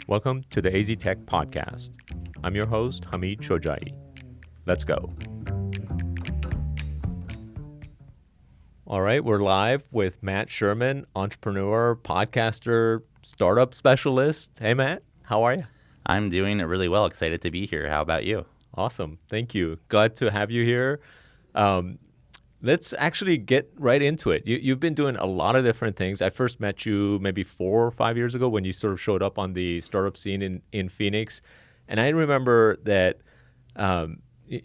Welcome to the AZ Tech Podcast. I'm your host, Hamid Shojai. Let's go. All right, we're live with Matt Sherman, entrepreneur, podcaster, startup specialist. Hey, Matt, how are you? I'm doing really well. Excited to be here. How about you? Awesome. Thank you. Glad to have you here. Let's actually get right into it. You've been doing a lot of different things. I first met you maybe 4 or 5 years ago when you sort of showed up on the startup scene in Phoenix. And I remember that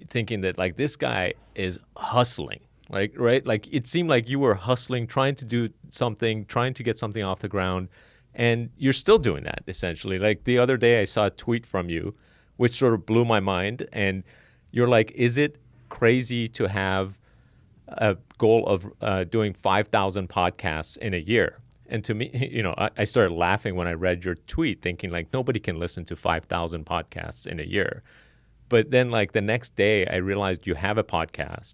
thinking that like this guy is hustling, like, right? Like it seemed like you were hustling, trying to do something, trying to get something off the ground. And you're still doing that essentially. Like the other day I saw a tweet from you, which sort of blew my mind. And you're like, is it crazy to have a goal of doing 5,000 podcasts in a year? And to me, I started laughing when I read your tweet thinking like nobody can listen to 5,000 podcasts in a year. But then like the next day I realized you have a podcast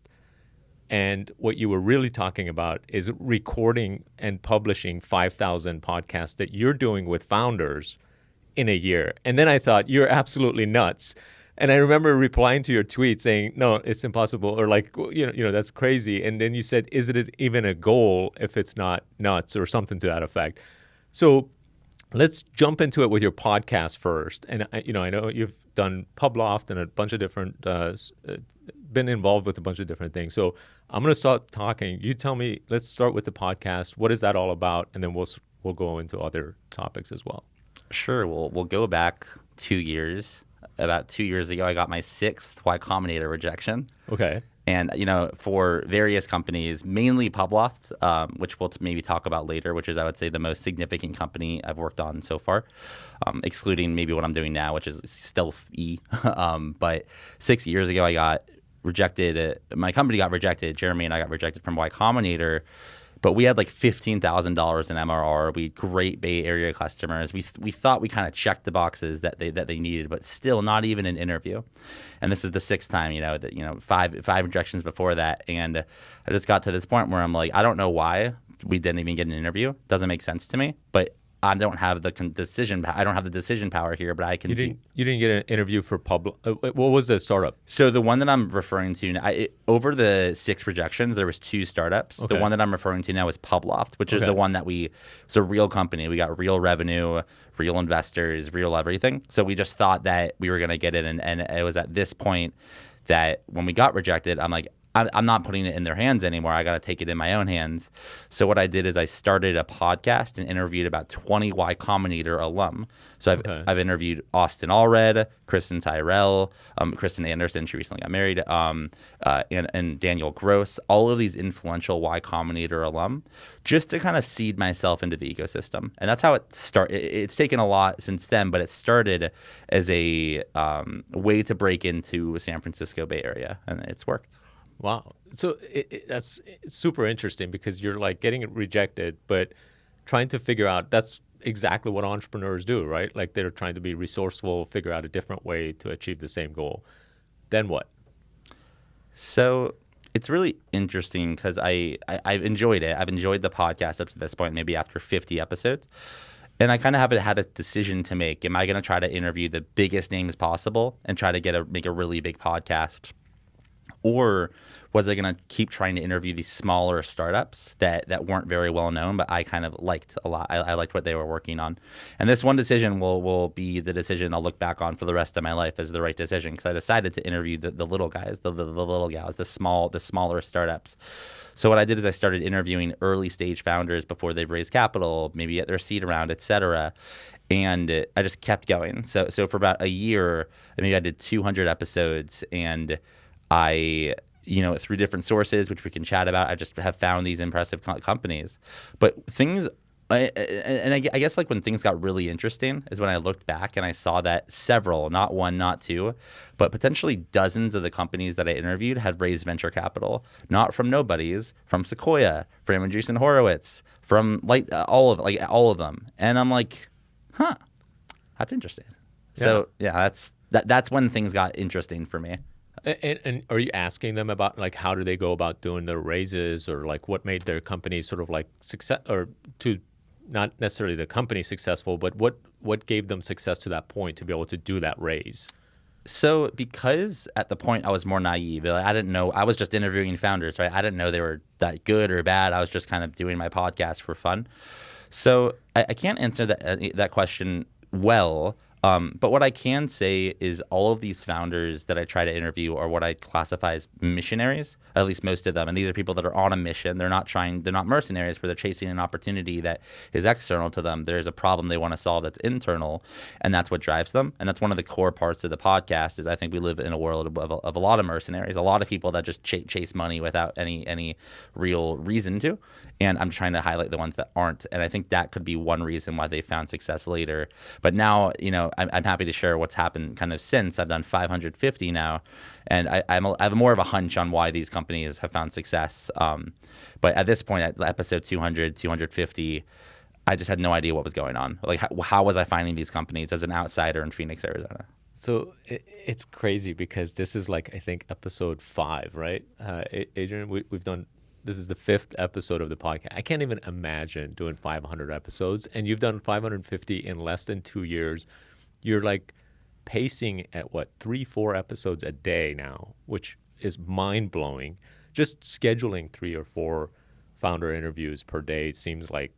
and what you were really talking about is recording and publishing 5,000 podcasts that you're doing with founders in a year. And then I thought you're absolutely nuts. And I remember replying to your tweet saying, no, it's impossible, or like, that's crazy. And then you said, is it even a goal if it's not nuts or something to that effect? So let's jump into it with your podcast first. And, I know you've done Publoft and a bunch of different, been involved with a bunch of different things. So I'm going to start talking. You tell me, let's start with the podcast. What is that all about? And then we'll go into other topics as well. Sure. We'll go back 2 years. About 2 years ago, I got my 6th Y Combinator rejection. Okay. And, for various companies, mainly Publoft, which we'll maybe talk about later, which is, I would say, the most significant company I've worked on so far, excluding maybe what I'm doing now, which is Stealth E. But 6 years ago, I got rejected. My company got rejected. Jeremy and I got rejected from Y Combinator. But we had like $15,000 in MRR. We had great Bay Area customers. We thought we kind of checked the boxes that they needed, but still not even an interview. And this is the 6th time, five rejections before that. And I just got to this point where I'm like, I don't know why we didn't even get an interview. Doesn't make sense to me. But I don't have the decision. I don't have the decision power here, but I can. You didn't get an interview for what was the startup? So the one that I'm referring to, over the 6 rejections, there was 2 startups. Okay. The one that I'm referring to now is Publoft, which is the one that it's a real company. We got real revenue, real investors, real everything. So we just thought that we were going to get it. And it was at this point that when we got rejected, I'm like, I'm not putting it in their hands anymore. I got to take it in my own hands. So what I did is I started a podcast and interviewed about 20 Y Combinator alum. So I've interviewed Austin Allred, Kristen Tyrell, Kristen Anderson, she recently got married, and Daniel Gross, all of these influential Y Combinator alum, just to kind of seed myself into the ecosystem. And that's how it started. It's taken a lot since then, but it started as a way to break into San Francisco Bay Area, and it's worked. Wow. So that's super interesting because you're like getting it rejected, but trying to figure out that's exactly what entrepreneurs do, right? Like they're trying to be resourceful, figure out a different way to achieve the same goal. Then what? So it's really interesting because I've enjoyed it. I've enjoyed the podcast up to this point, maybe after 50 episodes. And I kind of haven't had a decision to make. Am I going to try to interview the biggest names possible and try to make a really big podcast? Or was I going to keep trying to interview these smaller startups that weren't very well known, but I kind of liked a lot. I liked what they were working on. And this one decision will be the decision I'll look back on for the rest of my life as the right decision because I decided to interview the little guys, the little gals, the smaller startups. So what I did is I started interviewing early stage founders before they've raised capital, maybe at their seed round, et cetera. And I just kept going. So for about a year, maybe I did 200 episodes and I, through different sources, which we can chat about, I just have found these impressive companies. But things, and I guess like when things got really interesting is when I looked back and I saw that several, not one, not two, but potentially dozens of the companies that I interviewed had raised venture capital, not from nobodies, from Sequoia, from Andreessen Horowitz, from all of them. And I'm like, that's interesting. Yeah. So yeah, that's when things got interesting for me. And are you asking them about like how do they go about doing their raises or like what made their company sort of like success or to not necessarily the company successful, but what gave them success to that point to be able to do that raise? So because at the point I was more naive, like, I didn't know, I was just interviewing founders, right? I didn't know they were that good or bad. I was just kind of doing my podcast for fun. So I can't answer that question well. But what I can say is all of these founders that I try to interview are what I classify as missionaries, at least most of them. And these are people that are on a mission. They're not mercenaries where they're chasing an opportunity that is external to them. There's a problem they want to solve that's internal, and that's what drives them. And that's one of the core parts of the podcast is I think we live in a world of a lot of mercenaries, a lot of people that just chase money without any real reason to. And I'm trying to highlight the ones that aren't. And I think that could be one reason why they found success later. But now, I'm happy to share what's happened kind of since. I've done 550 now. And I have more of a hunch on why these companies have found success. But at this point, at episode 200, 250, I just had no idea what was going on. Like, how was I finding these companies as an outsider in Phoenix, Arizona? So it's crazy because this is like, I think, episode 5, right? Adrian, we've done... This is the 5th episode of the podcast. I can't even imagine doing 500 episodes, and you've done 550 in less than 2 years. You're like pacing at 3-4 episodes a day now, which is mind-blowing. Just scheduling 3 or 4 founder interviews per day seems like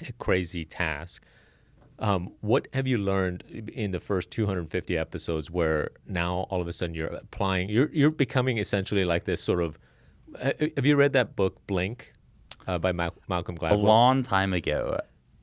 a crazy task. What have you learned in the first 250 episodes where now all of a sudden you're applying, you're becoming essentially like this sort of... Have you read that book, Blink, by Malcolm Gladwell? A long time ago.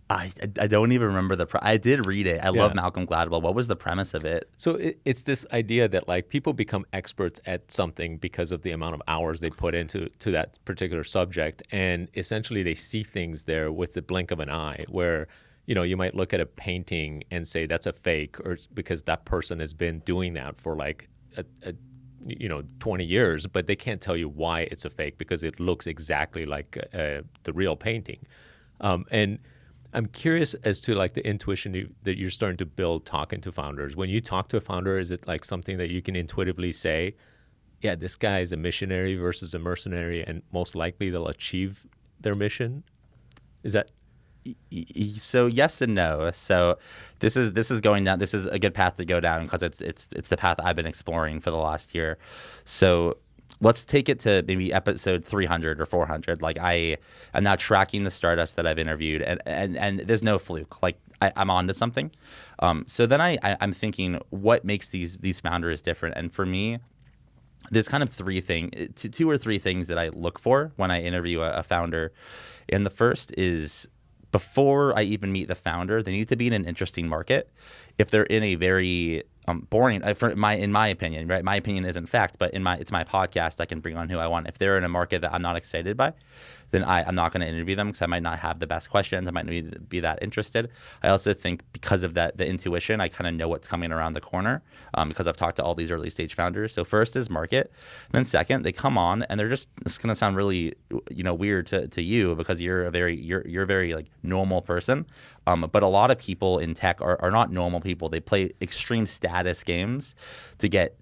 I don't even remember I did read it. I love Malcolm Gladwell. What was the premise of it? So it's this idea that like people become experts at something because of the amount of hours they put into that particular subject. And essentially they see things there with the blink of an eye where, you might look at a painting and say that's a fake, or because that person has been doing that for like a 20 years, but they can't tell you why it's a fake because it looks exactly like the real painting. And I'm curious as to like the intuition that you're starting to build talking to founders. When you talk to a founder, is it like something that you can intuitively say, yeah, this guy is a missionary versus a mercenary, and most likely they'll achieve their mission? Is that... So yes and no. So this is going down. This is a good path to go down because it's the path I've been exploring for the last year. So let's take it to maybe episode 300 or 400. Like I'm now tracking the startups that I've interviewed, and there's no fluke. Like I'm onto something. So then I'm thinking, what makes these founders different? And for me, there's kind of 2 or 3 things that I look for when I interview a founder. And the first is, before I even meet the founder, they need to be in an interesting market. If they're in a very boring, in my opinion, right? My opinion isn't fact, but it's my podcast. I can bring on who I want. If they're in a market that I'm not excited by, then I'm not going to interview them because I might not have the best questions. I might not be that interested. I also think because of that, the intuition, I kind of know what's coming around the corner because I've talked to all these early stage founders. So first is market. And then second, they come on and they're just, it's going to sound really, weird to you because you're a very like normal person. But a lot of people in tech are not normal people. They play extreme status games to get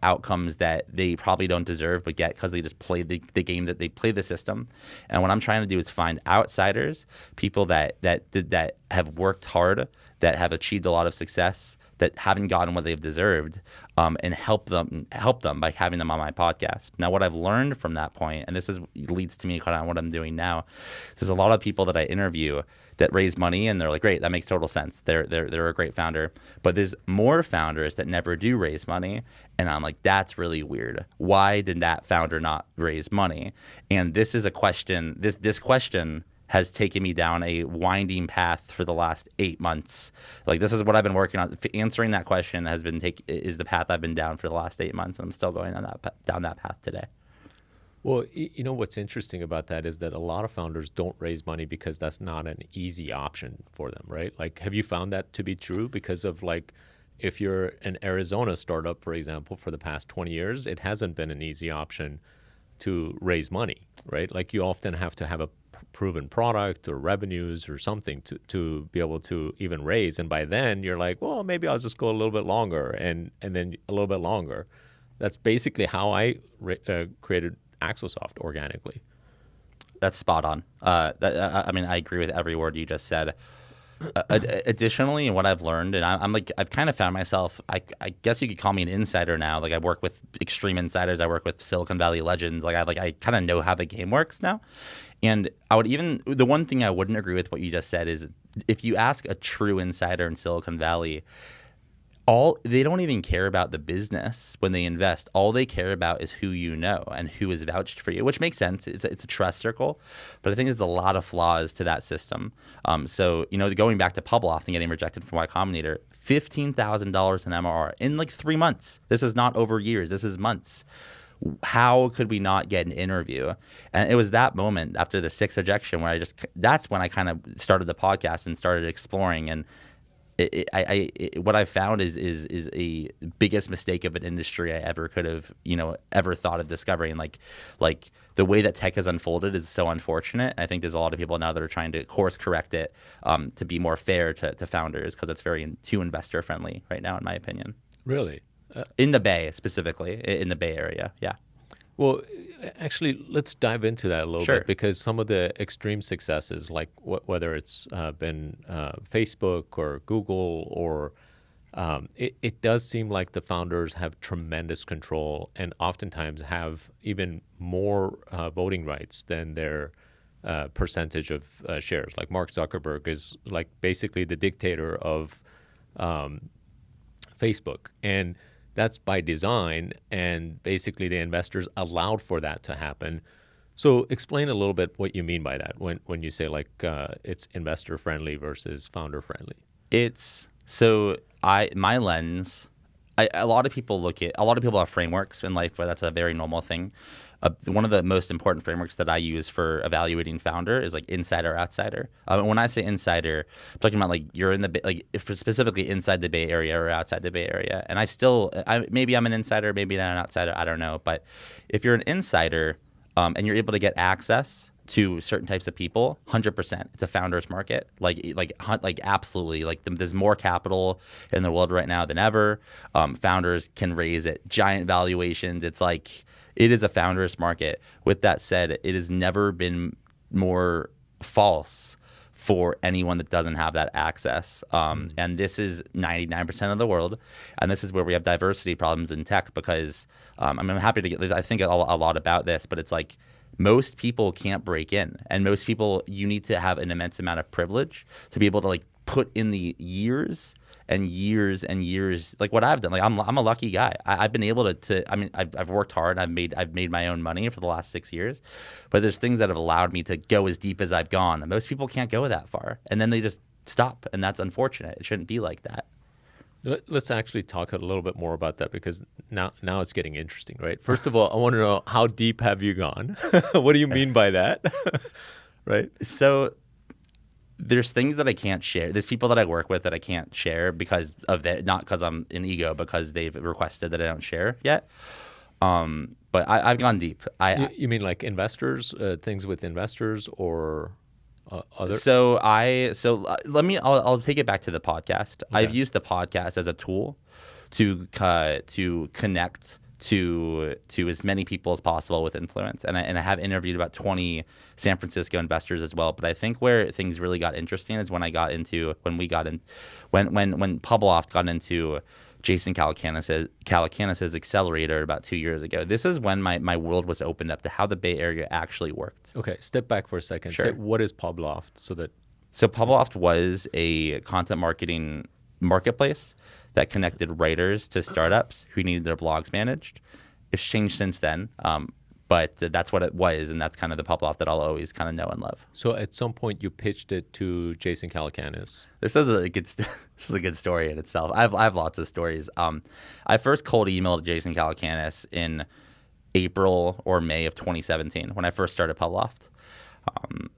outcomes that they probably don't deserve but get because they just play the game, that they play the system. And what I'm trying to do is find outsiders, people that have worked hard, that have achieved a lot of success, that haven't gotten what they've deserved, and help them by having them on my podcast. Now, what I've learned from that point, and leads to me kind of what I'm doing now, is there's a lot of people that I interview that raise money, and they're like, great, that makes total sense. They're a great founder. But there's more founders that never do raise money, and I'm like, that's really weird. Why did that founder not raise money? And this is a question. This question has taken me down a winding path for the last 8 months. Like, this is what I've been working on. Answering that question is the path I've been down for the last 8 months, and I'm still going down that path today. Well, what's interesting about that is that a lot of founders don't raise money because that's not an easy option for them, right? Like, have you found that to be true? Because of like, if you're an Arizona startup, for example, for the past 20 years, it hasn't been an easy option to raise money, right? Like, you often have to have a proven product or revenues or something to be able to even raise. And by then you're like, well, maybe I'll just go a little bit longer and then a little bit longer. That's basically how I created Axosoft organically. That's spot on. I mean, I agree with every word you just said. Additionally, what I've learned, and I'm like, I've kind of found myself, I guess you could call me an insider now. Like I work with extreme insiders. I work with Silicon Valley legends. I kind of know how the game works now. And the one thing I wouldn't agree with what you just said is if you ask a true insider in Silicon Valley, they don't even care about the business when they invest. All they care about is who you know and who is vouched for you, which makes sense. It's a trust circle, but I think there's a lot of flaws to that system. So going back to Publoft and getting rejected from Y Combinator, $15,000 in MRR in like 3 months. This is not over years. This is months. How could we not get an interview? And it was that moment after the 6th rejection where that's when I kind of started the podcast and started exploring. And what I found is a biggest mistake of an industry I ever could have ever thought of discovering. Like the way that tech has unfolded is so unfortunate. I think there's a lot of people now that are trying to course correct it to be more fair to founders because it's too investor friendly right now, in my opinion. Really? In the Bay, specifically in the Bay Area, yeah. Well, actually, let's dive into that a little Sure. bit because some of the extreme successes, like whether it's been Facebook or Google, or it does seem like the founders have tremendous control and oftentimes have even more voting rights than their percentage of shares. Like Mark Zuckerberg is like basically the dictator of Facebook, and that's by design, and basically the investors allowed for that to happen. So explain a little bit what you mean by that when you say like it's investor friendly versus founder friendly. My lens. A lot of people have frameworks in life where that's a very normal thing. One of the most important frameworks that I use for evaluating founder is like insider outsider. When I say insider, I'm talking about like you're in specifically inside the Bay Area or outside the Bay Area. And maybe I'm an insider, maybe not an outsider, I don't know. But if you're an insider and you're able to get access to certain types of people, 100%. It's a founder's market. Like absolutely. There's more capital in the world right now than ever. Founders can raise at giant valuations. It is a founder's market. With that said, it has never been more false for anyone that doesn't have that access. And this is 99% of the world. And this is where we have diversity problems in tech because I'm happy to I think a lot about this, but it's like, most people can't break in, and most people, you need to have an immense amount of privilege to be able to like put in the years and years and years, like what I've done. Like I'm a lucky guy. I've been able to. I mean, I've worked hard. I've made my own money for the last 6 years, but there's things that have allowed me to go as deep as I've gone. And most people can't go that far, and then they just stop, and that's unfortunate. It shouldn't be like that. Let's actually talk a little bit more about that because now it's getting interesting, right? First of all, I want to know, how deep have you gone? What do you mean by that? Right? So there's things that I can't share. There's people that I work with that I can't share because of that, not because I'm an ego, because they've requested that I don't share yet. But I've gone deep. You mean like investors, things with investors, or other? I'll take it back to the podcast. Okay. I've used the podcast as a tool to connect to as many people as possible with influence, and I have interviewed about 20 San Francisco investors as well. But I think where things really got interesting is when Publoft got into Jason Calacanis's accelerator about 2 years ago. This is when my world was opened up to how the Bay Area actually worked. Okay, step back for a second. Sure. Say, what is Publoft? So Publoft was a content marketing marketplace that connected writers to startups who needed their blogs managed. It's changed since then, but that's what it was, and that's kind of the Publoft that I'll always kind of know and love. So at some point you pitched it to Jason Calacanis. This is a good story in itself. I have lots of stories. I first cold emailed Jason Calacanis in April or May of 2017 when I first started Publoft. I'm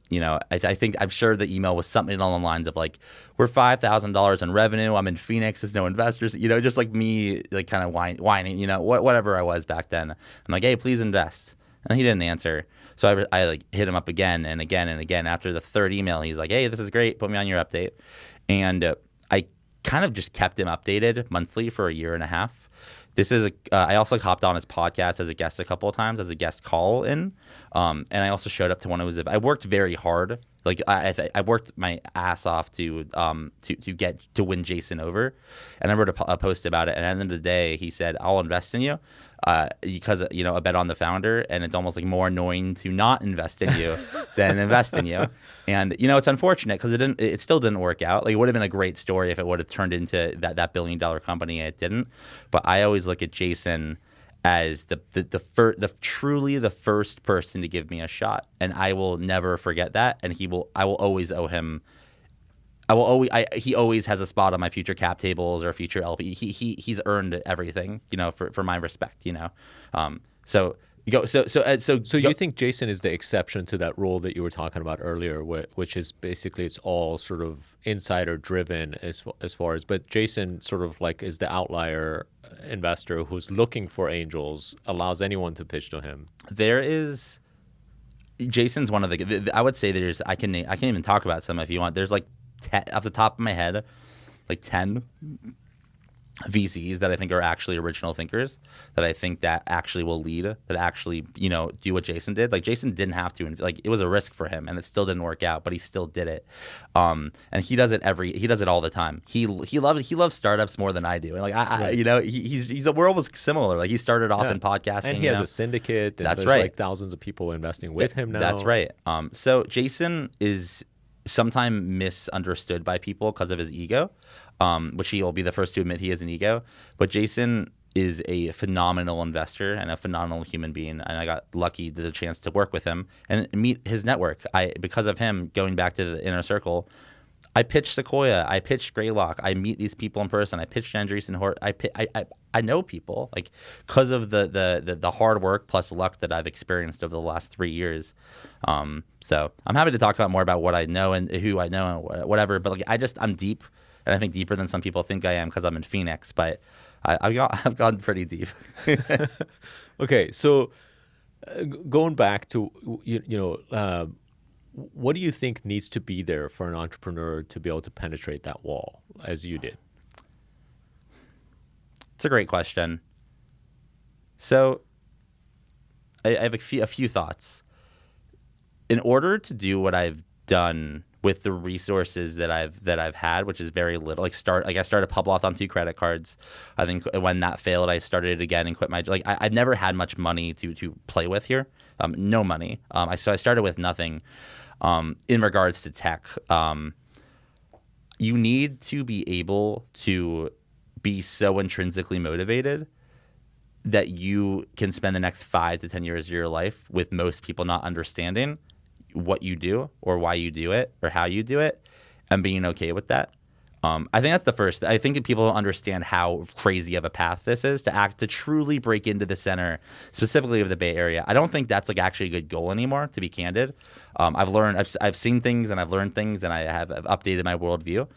sure the email was something along the lines of like, we're $5,000 in revenue. I'm in Phoenix. There's no investors, just like me, like kind of whining, whatever I was back then. I'm like, hey, please invest. And he didn't answer. So I like hit him up again and again and again. After the third email, he's like, hey, this is great. Put me on your update. And I kind of just kept him updated monthly for a year and a half. This is I also hopped on his podcast as a guest a couple of times, as a guest call in, and I also showed up to one. I worked very hard. Like I worked my ass off to win Jason over, and I wrote a post about it. And at the end of the day, he said, "I'll invest in you." Because a bet on the founder, and it's almost like more annoying to not invest in you than invest in you. And it's unfortunate because it still didn't work out. Like, it would have been a great story if it would have turned into that $1 billion company, and it didn't. But I always look at Jason as truly the first person to give me a shot, and I will never forget that. And I will always owe him. He always has a spot on my future cap tables or future LP. He's earned everything, for my respect, So you think Jason is the exception to that rule that you were talking about earlier, which is basically it's all sort of insider driven as far as, but Jason sort of like is the outlier investor who's looking for angels, allows anyone to pitch to him. Jason's one of I would say I can even talk about some if you want. There's like 10, off the top of my head, like 10 VCs that I think are actually original thinkers, that I think that actually will lead, that actually, do what Jason did. Like, Jason didn't have to, like, it was a risk for him and it still didn't work out, but he still did it. And he does it all the time. He loves startups more than I do. And like, we're almost similar. Like, he started off in podcasting. And he has a syndicate. And that's there's right. Like thousands of people investing with him now. That's right. So Jason is sometimes misunderstood by people because of his ego, which he will be the first to admit he has an ego. But Jason is a phenomenal investor and a phenomenal human being, and I got lucky to the chance to work with him and meet his network. Because of him, going back to the inner circle, I pitched Sequoia, I pitched Greylock, I meet these people in person, I pitched Andreessen Hort, I know people, like, because of the hard work plus luck that I've experienced over the last 3 years. So I'm happy to talk about more about what I know and who I know and whatever. But like, I'm deep, and I think deeper than some people think I am because I'm in Phoenix. But I've gone pretty deep. Okay, so going back to what do you think needs to be there for an entrepreneur to be able to penetrate that wall as you did? It's a great question. So I have a few thoughts. In order to do what I've done with the resources that I've had, which is very little, I started Publoft on 2 credit cards. I think when that failed, I started it again and quit I've never had much money to play with here. No money. So I started with nothing. In regards to tech, you need to be able to be so intrinsically motivated that you can spend the next 5 to 10 years of your life with most people not understanding what you do or why you do it or how you do it, and being okay with that. I think that's the first. I think that people don't understand how crazy of a path this is to truly break into the center, specifically of the Bay Area. I don't think that's like actually a good goal anymore, to be candid. I've seen things and I've learned things and I've updated my worldview.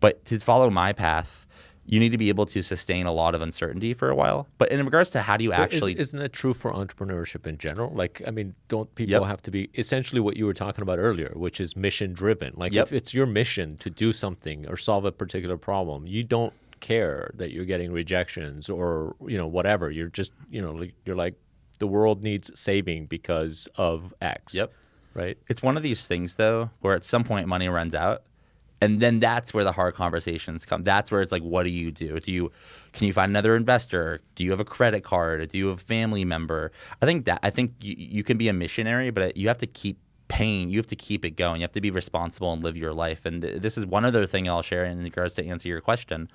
But to follow my path, you need to be able to sustain a lot of uncertainty for a while. But in regards to how do you actually... Isn't that true for entrepreneurship in general? Like, I mean, don't people have to be essentially what you were talking about earlier, which is mission driven? Like, if it's your mission to do something or solve a particular problem, you don't care that you're getting rejections or, whatever. You're just, you're like, the world needs saving because of X. Yep. Right? It's one of these things, though, where at some point money runs out. And then that's where the hard conversations come. That's where it's like, what do you do? Can you find another investor? Do you have a credit card? Do you have a family member? I think you can be a missionary, but you have to keep paying. You have to keep it going. You have to be responsible and live your life. And this is one other thing I'll share in regards to answer your question.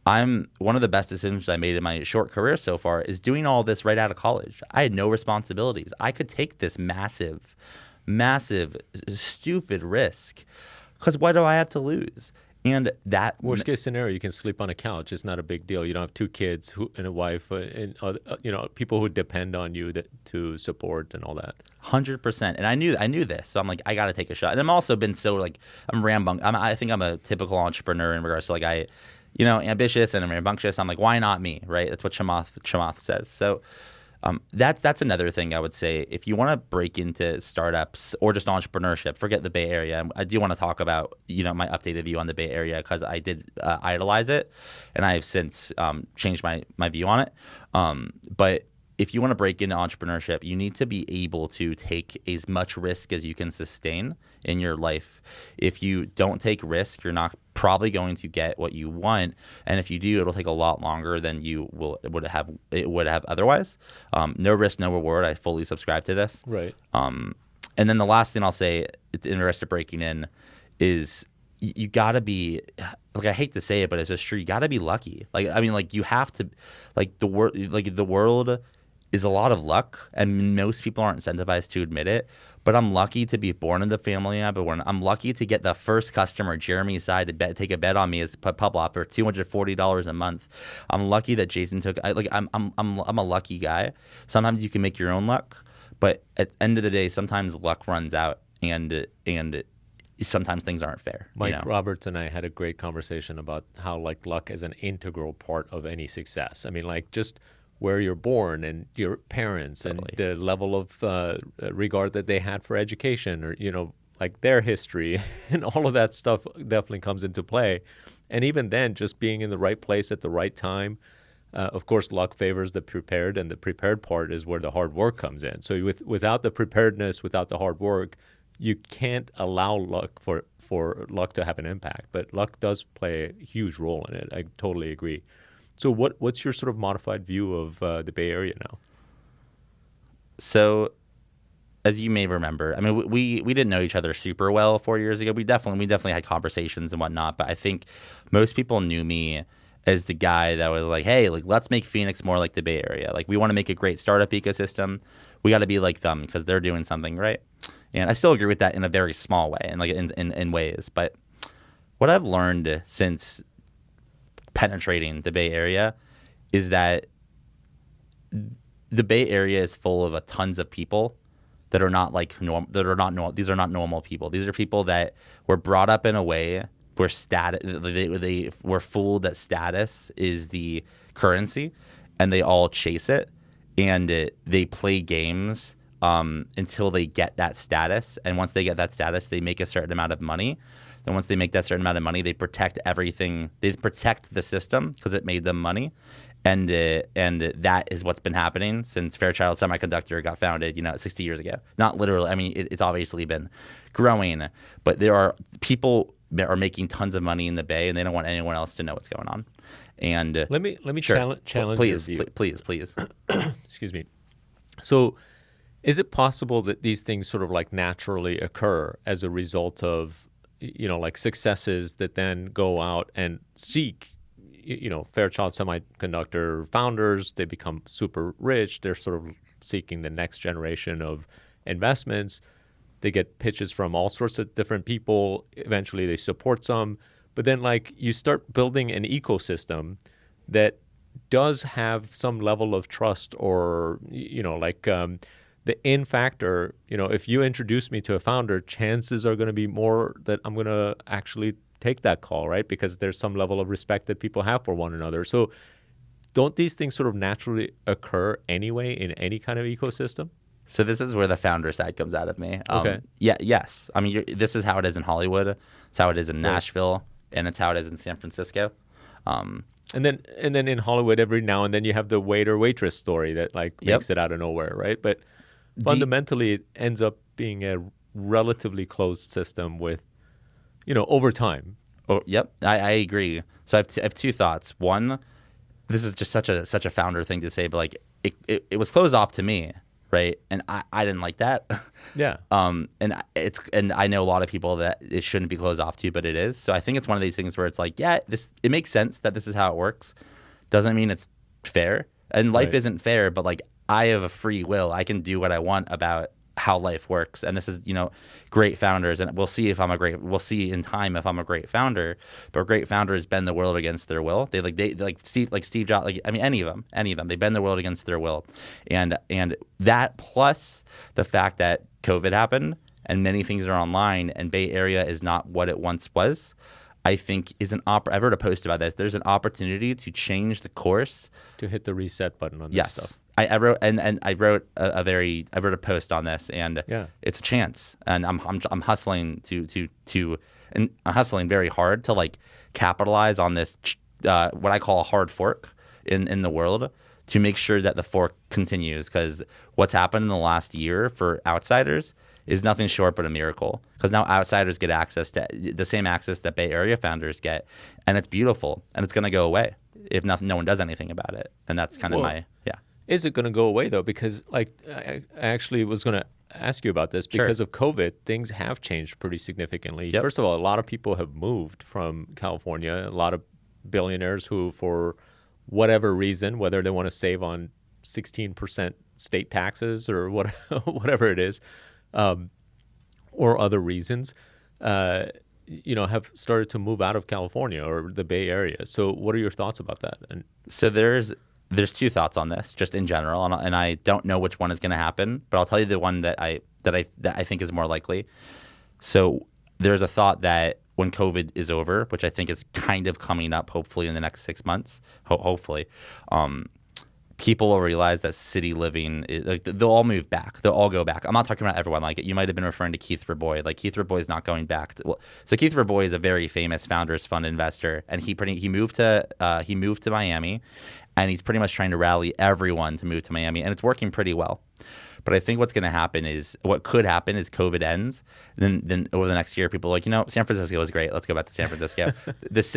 One of the best decisions I made in my short career so far is doing all this right out of college. I had no responsibilities. I could take this massive, stupid risk. Because what do I have to lose? And that worst case scenario, you can sleep on a couch. It's not a big deal. You don't have 2 kids and a wife, and people who depend on you to support and all that. 100%. And I knew this, so I'm like, I got to take a shot. And I'm also been so like I'm rambunctious. I think I'm a typical entrepreneur in regards to like ambitious and I'm rambunctious. I'm like, why not me, right? That's what Chamath says. So That's another thing I would say. If you want to break into startups or just entrepreneurship, forget the Bay Area. I do want to talk about my updated view on the Bay Area because I did idolize it, and I have since changed my view on it. But if you want to break into entrepreneurship, you need to be able to take as much risk as you can sustain in your life. If you don't take risk, you're not probably going to get what you want, and if you do, it'll take a lot longer than you would have otherwise. No risk, no reward. I fully subscribe to this. Right. And then the last thing I'll say, it's interested breaking in, is you got to be, like, I hate to say it, but it's just true. You got to be lucky. You have to, the world is a lot of luck, and most people aren't incentivized to admit it. But I'm lucky to be born in the family I'm born. I'm lucky to get the first customer, Jeremy, decided to take a bet on me as pub lot for $240 a month. I'm lucky that Jason took. I'm a lucky guy. Sometimes you can make your own luck, but at the end of the day, sometimes luck runs out, and sometimes things aren't fair. Mike Roberts and I had a great conversation about how luck is an integral part of any success. I mean, just where you're born and your parents and the level of regard that they had for education, or their history and all of that stuff definitely comes into play. And even then, just being in the right place at the right time. Of course, luck favors the prepared, and the prepared part is where the hard work comes in. So without the preparedness, without the hard work, you can't allow luck for luck to have an impact. But luck does play a huge role in it. I totally agree. So what's your sort of modified view of the Bay Area now? So, as you may remember, I mean, we didn't know each other super well 4 years ago. We definitely had conversations and whatnot. But I think most people knew me as the guy that was like, hey, let's make Phoenix more like the Bay Area. We want to make a great startup ecosystem. We got to be like them because they're doing something right. And I still agree with that in a very small way and in ways. But what I've learned since penetrating the Bay Area is that the Bay Area is full of tons of people that are not these are not normal people. These are people that were brought up in a way where they were fooled that status is the currency, and they all chase it, and they play games until they get that status. And once they get that status, they make a certain amount of money. And once they make that certain amount of money, they protect everything. They protect the system because it made them money. And that is what's been happening since Fairchild Semiconductor got founded, 60 years ago. Not literally. I mean, it's obviously been growing. But there are people that are making tons of money in the Bay, and they don't want anyone else to know what's going on. And let me sure. challenge please, your view. Please. Excuse me. So is it possible that these things sort of naturally occur as a result of successes that then go out and seek, Fairchild Semiconductor founders, they become super rich. They're sort of seeking the next generation of investments. They get pitches from all sorts of different people. Eventually they support some. But then you start building an ecosystem that does have some level of trust, or, the in factor, if you introduce me to a founder, chances are going to be more that I'm going to actually take that call, right? Because there's some level of respect that people have for one another. So don't these things sort of naturally occur anyway in any kind of ecosystem? So this is where the founder side comes out of me. Okay. Yes. I mean, this is how it is in Hollywood. It's how it is in Nashville, and it's how it is in San Francisco. And then in Hollywood, every now and then you have the waiter waitress story that makes it out of nowhere, right? But fundamentally, it ends up being a relatively closed system with, over time. Oh, yep, I agree. So I have two thoughts. One, this is just such a founder thing to say, but it was closed off to me, right? And I didn't like that. Yeah. And I know a lot of people that it shouldn't be closed off to, but it is. So I think it's one of these things where it's it makes sense that this is how it works. Doesn't mean it's fair. And life isn't fair, but I have a free will. I can do what I want about how life works. And this is, great founders. And we'll see in time if I'm a great founder. But great founders bend the world against their will. They Steve Jobs, any of them, they bend the world against their will. And that plus the fact that COVID happened and many things are online and Bay Area is not what it once was, I think is I've heard a post about this. There's an opportunity to change the course. To hit the reset button on this stuff. I wrote and I wrote I wrote a post on this, and Yeah. it's a chance, and I'm hustling and I'm hustling very hard to like capitalize on this what I call a hard fork in the world, to make sure that the fork continues, because what's happened in the last year for outsiders is nothing short but a miracle, because now outsiders get access to the same access that Bay Area founders get, and it's beautiful, and it's going to go away if no one does anything about it. And that's kind of my Is it going to go away though? Because like I actually was going to ask you about this because of COVID, things have changed pretty significantly. Yep. First of all, a lot of people have moved from California. A lot of billionaires who, for whatever reason, whether they want to save on 16% state taxes or what, whatever it is, or other reasons, have started to move out of California or the Bay Area. So, what are your thoughts about that? And So there's two thoughts on this, just in general, and I don't know which one is going to happen, but I'll tell you the one that I think is more likely. So there's a thought that when COVID is over, which I think is kind of coming up, hopefully in the next 6 months, hopefully, people will realize that city living like they'll all move back. They'll all go back. I'm not talking about everyone. Like, you might have been referring to Keith Rabois. Like, Keith Rabois is not going back. So Keith Rabois is a very famous founders fund investor, and he moved to Miami, and he's pretty much trying to rally everyone to move to Miami, and it's working pretty well. But I think what could happen is COVID ends. Then over the next year, people are like, San Francisco is great. Let's go back to San Francisco.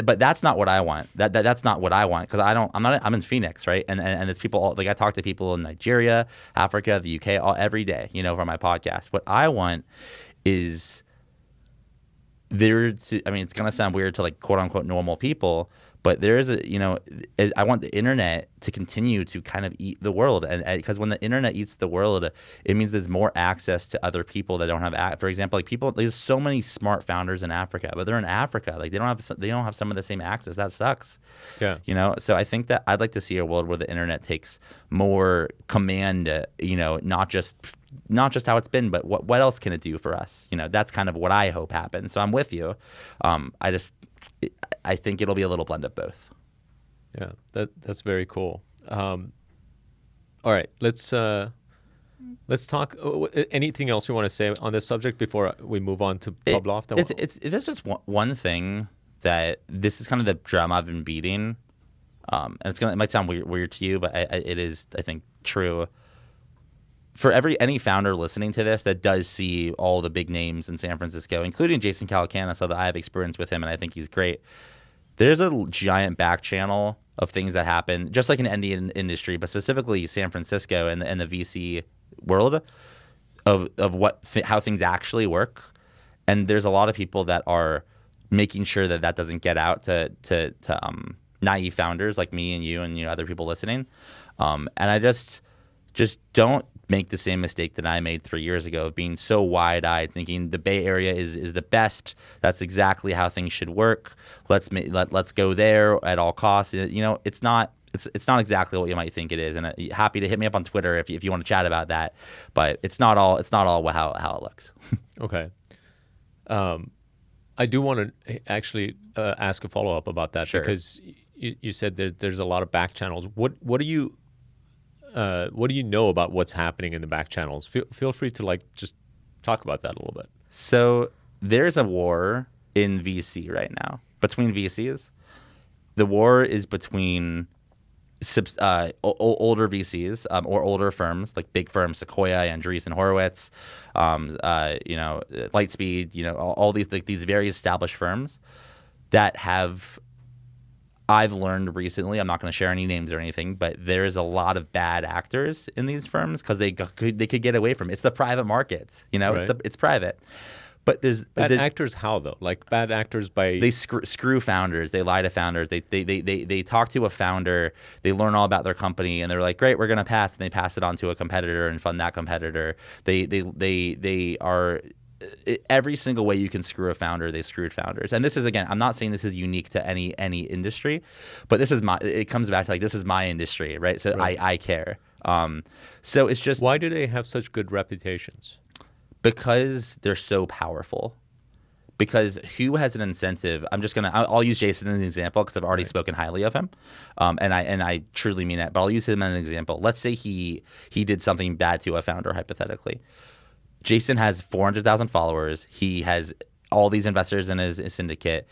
But that's not what I want. That's not what I want, because I'm in Phoenix, right? And there's people like, I talk to people in Nigeria, Africa, the UK every day, for my podcast. What I want is it's going to sound weird to like quote unquote normal people, but there is I want the internet to continue to kind of eat the world, and because when the internet eats the world, it means there's more access to other people that don't have. For example, like there's so many smart founders in Africa, but they're in Africa, like they don't have some of the same access. That sucks. Yeah. So I think that I'd like to see a world where the internet takes more command. Not just how it's been, but what else can it do for us? That's kind of what I hope happens. So I'm with you. I think it'll be a little blend of both. Yeah, that's very cool. All right, let's talk. Anything else you want to say on this subject before we move on to Publoft? There's just one thing that this is kind of the drum I've been beating, and it might sound weird to you, but it is, I think, true. For any founder listening to this that does see all the big names in San Francisco, including Jason Calacanis, so that I have experience with him and I think he's great, there's a giant back channel of things that happen, just like in any industry, but specifically San Francisco and the VC world, of how things actually work. And there's a lot of people that are making sure that doesn't get out to naive founders like me and you and other people listening. And I just don't make the same mistake that I made 3 years ago of being so wide-eyed, thinking the Bay Area is the best. That's exactly how things should work. Let's go there at all costs. It's not exactly what you might think it is. And happy to hit me up on Twitter if you want to chat about that. But it's not all how it looks. Okay. I do want to actually ask a follow-up about that. Sure. Because you said there's a lot of back channels. What do you know about what's happening in the back channels? Feel free to just talk about that a little bit. So there's a war in VC right now between VCs. The war is between older VCs or older firms like big firms, Sequoia, Andreessen Horowitz, Lightspeed, all these very established firms that have. I've learned recently, I'm not going to share any names or anything, but there is a lot of bad actors in these firms because they could get away from it. It's the private markets, right. It's private. But there's bad actors. How though? Like bad actors by they screw founders. They lie to founders. They talk to a founder. They learn all about their company, and they're like, "Great, we're going to pass," and they pass it on to a competitor and fund that competitor. They are. Every single way you can screw a founder, they've screwed founders. And this is, again, I'm not saying this is unique to any industry, but it comes back to this is my industry, right? So right. I care. So it's just. Why do they have such good reputations? Because they're so powerful. because who has an incentive? I'll use Jason as an example because I've already spoken highly of him, and I truly mean it. But I'll use him as an example. Let's say he did something bad to a founder, hypothetically. Jason has 400,000 followers. He has all these investors in his syndicate.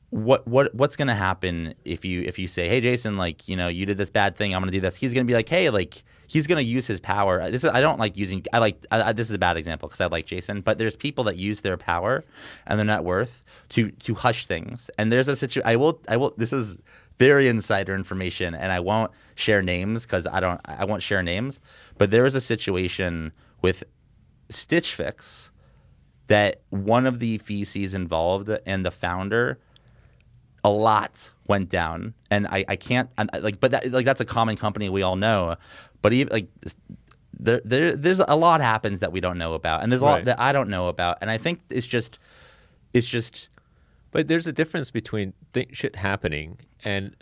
What's going to happen if you say, hey, Jason, like, you did this bad thing, I'm going to do this. He's going to be like, hey, like, he's going to use his power. This is a bad example because I like Jason, but there's people that use their power and their net worth to hush things. And there's a situation. I will. This is very insider information, and I won't share names because I won't share names. But there was a situation with Stitch Fix that one of the VCs involved and the founder, a lot went down, and I can't but that's a common company we all know, but even like there's a lot happens that we don't know about, and there's a lot that I don't know about, and I think it's just. But there's a difference between shit happening and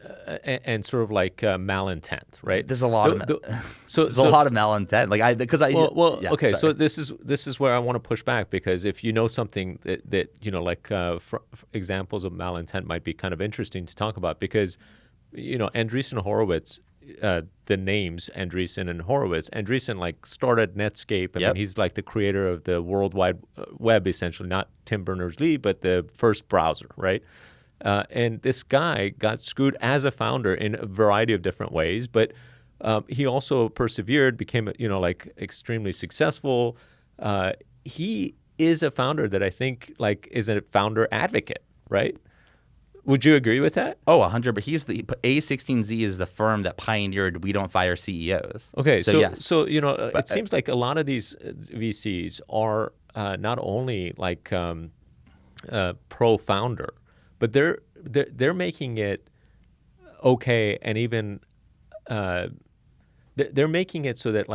sort of like malintent, right? There's a lot of there's a lot of malintent. Okay. So this is where I want to push back, because if you know something that examples of malintent might be kind of interesting to talk about, because Andreessen Horowitz. The names Andreessen and Horowitz. Andreessen started Netscape. I mean, he's like the creator of the World Wide Web, essentially, not Tim Berners-Lee, but the first browser, right? And this guy got screwed as a founder in a variety of different ways, but he also persevered, became extremely successful. He is a founder that I think is a founder advocate, right? Would you agree with that? Oh, 100. But A16Z is the firm that pioneered "We don't fire CEOs." Okay, so yes. It seems like a lot of these VCs are not only pro founder, but they're making it okay, and even they're making it so that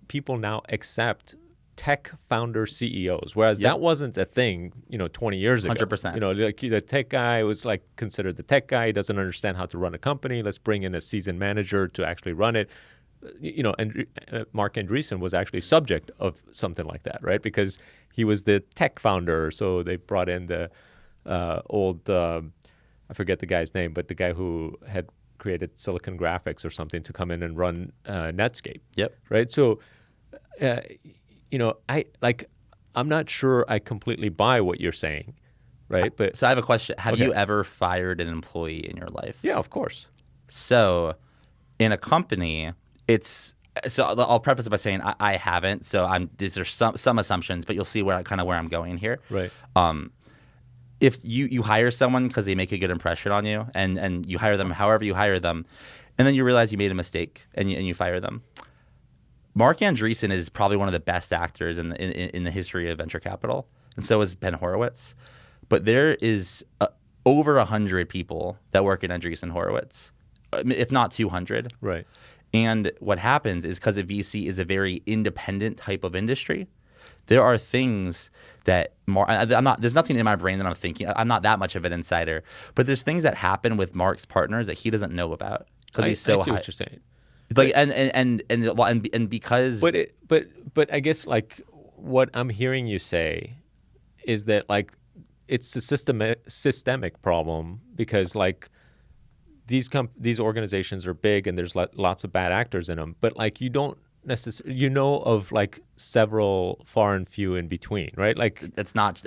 people now accept tech founder CEOs, whereas that wasn't a thing, 20 years ago. 100%. The tech guy was considered the tech guy. He doesn't understand how to run a company. Let's bring in a seasoned manager to actually run it. And Mark Andreessen was actually subject of something like that, right? Because he was the tech founder. So they brought in the old, I forget the guy's name, but the guy who had created Silicon Graphics or something to come in and run Netscape. Yep. Right. So, I'm not sure I completely buy what you're saying, right? But so I have a question. Have you ever fired an employee in your life? Yeah, of course. So in a company, I'll preface it by saying I haven't. So these are some assumptions, but you'll see where I'm going here. Right. If you hire someone because they make a good impression on you, and you hire them however you hire them, and then you realize you made a mistake and you fire them. Mark Andreessen is probably one of the best actors in the history of venture capital, and so is Ben Horowitz. But there is over 100 people that work at Andreessen Horowitz, if not 200. Right. And what happens is, because a VC is a very independent type of industry, there are things that there's nothing in my brain that I'm thinking. I'm not that much of an insider, but there's things that happen with Mark's partners that he doesn't know about because he's so I see high. what you're saying. And because but I guess what I'm hearing you say is that it's a systemic problem, because these organizations are big and there's lots of bad actors in them, but you don't necessarily of several far and few in between, right? That's not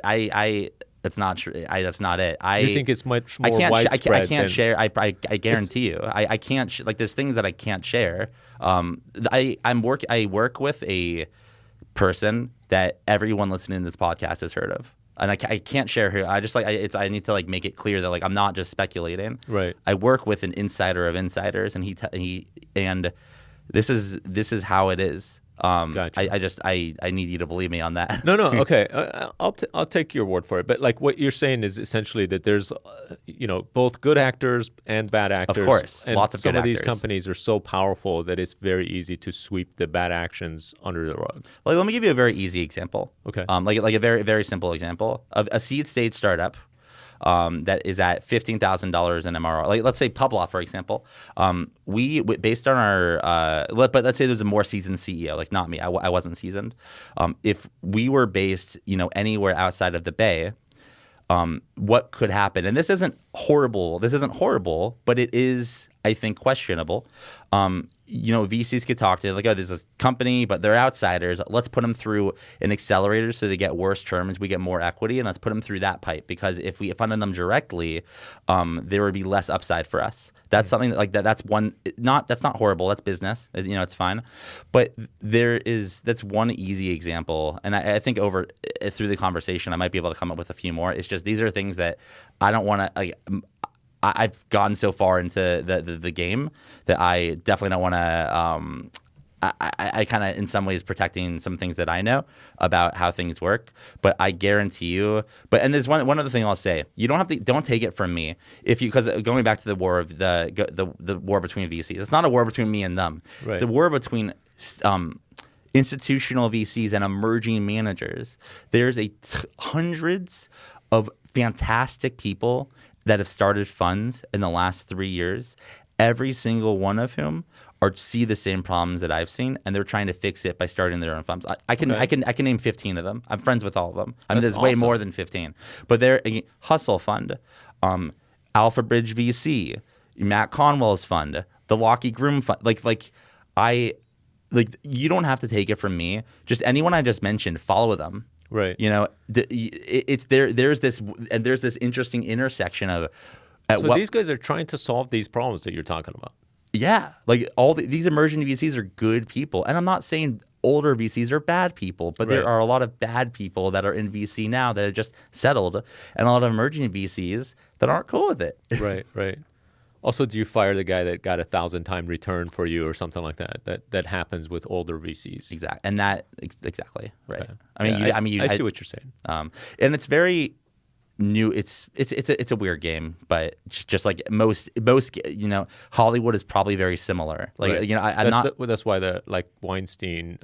That's not true. That's not it. You think it's much more widespread? I can't share. I guarantee you. I can't. There's things that I can't share. I work with a person that everyone listening to this podcast has heard of, and I can't share who. I need to make it clear that I'm not just speculating. Right. I work with an insider of insiders, and and this is how it is. Gotcha. I need you to believe me on that. No, okay. I'll take your word for it. But what you're saying is essentially that there's, both good actors and bad actors. Of course, and lots of good actors. Some of these companies are so powerful that it's very easy to sweep the bad actions under the rug. Let me give you a very easy example. Okay. Like a very, very simple example of a seed stage startup. That is at $15,000 in MRR. Let's say Publaw, for example. We based on our, but let's say there's a more seasoned CEO, not me. I wasn't seasoned. If we were based, anywhere outside of the Bay, what could happen. And this isn't horrible. But it is, I think, questionable. VCs could talk to like, oh, there's this company, but they're outsiders. Let's put them through an accelerator so they get worse terms, we get more equity, and let's put them through that pipe. Because if we funded them directly, there would be less upside for us. That's something like that. That's not horrible. That's business. It's fine. But that's one easy example. And I think through the conversation, I might be able to come up with a few more. It's just these are things that I don't want to. I've gone so far into the game that I definitely don't want to. I kind of in some ways protecting some things that I know about how things work, but I guarantee you. And there's one other thing I'll say: you don't take it from me because going back to the war of the war between VCs, it's not a war between me and them. Right. It's a war between institutional VCs and emerging managers. There's hundreds of fantastic people that have started funds in the last 3 years, every single one of whom see the same problems that I've seen, and they're trying to fix it by starting their own funds. I can name 15 of them. I'm friends with all of them. There's way more than 15. But they're Hustle Fund, Alpha Bridge VC, Matt Conwell's fund, the Lockheed Groom Fund. You don't have to take it from me. Just anyone I just mentioned, follow them. Right. It's there's this interesting intersection of these guys are trying to solve these problems that you're talking about. Yeah, like these emerging VCs are good people, and I'm not saying older VCs are bad people, but there are a lot of bad people that are in VC now that have just settled, and a lot of emerging VCs that aren't cool with it. Right. Also, do you fire the guy that got 1,000-time return for you or something like that? That happens with older VCs. Exactly, and exactly right. Okay. I see what you're saying. And it's very new. It's a weird game, but just like most Hollywood is probably very similar. That's why the Weinstein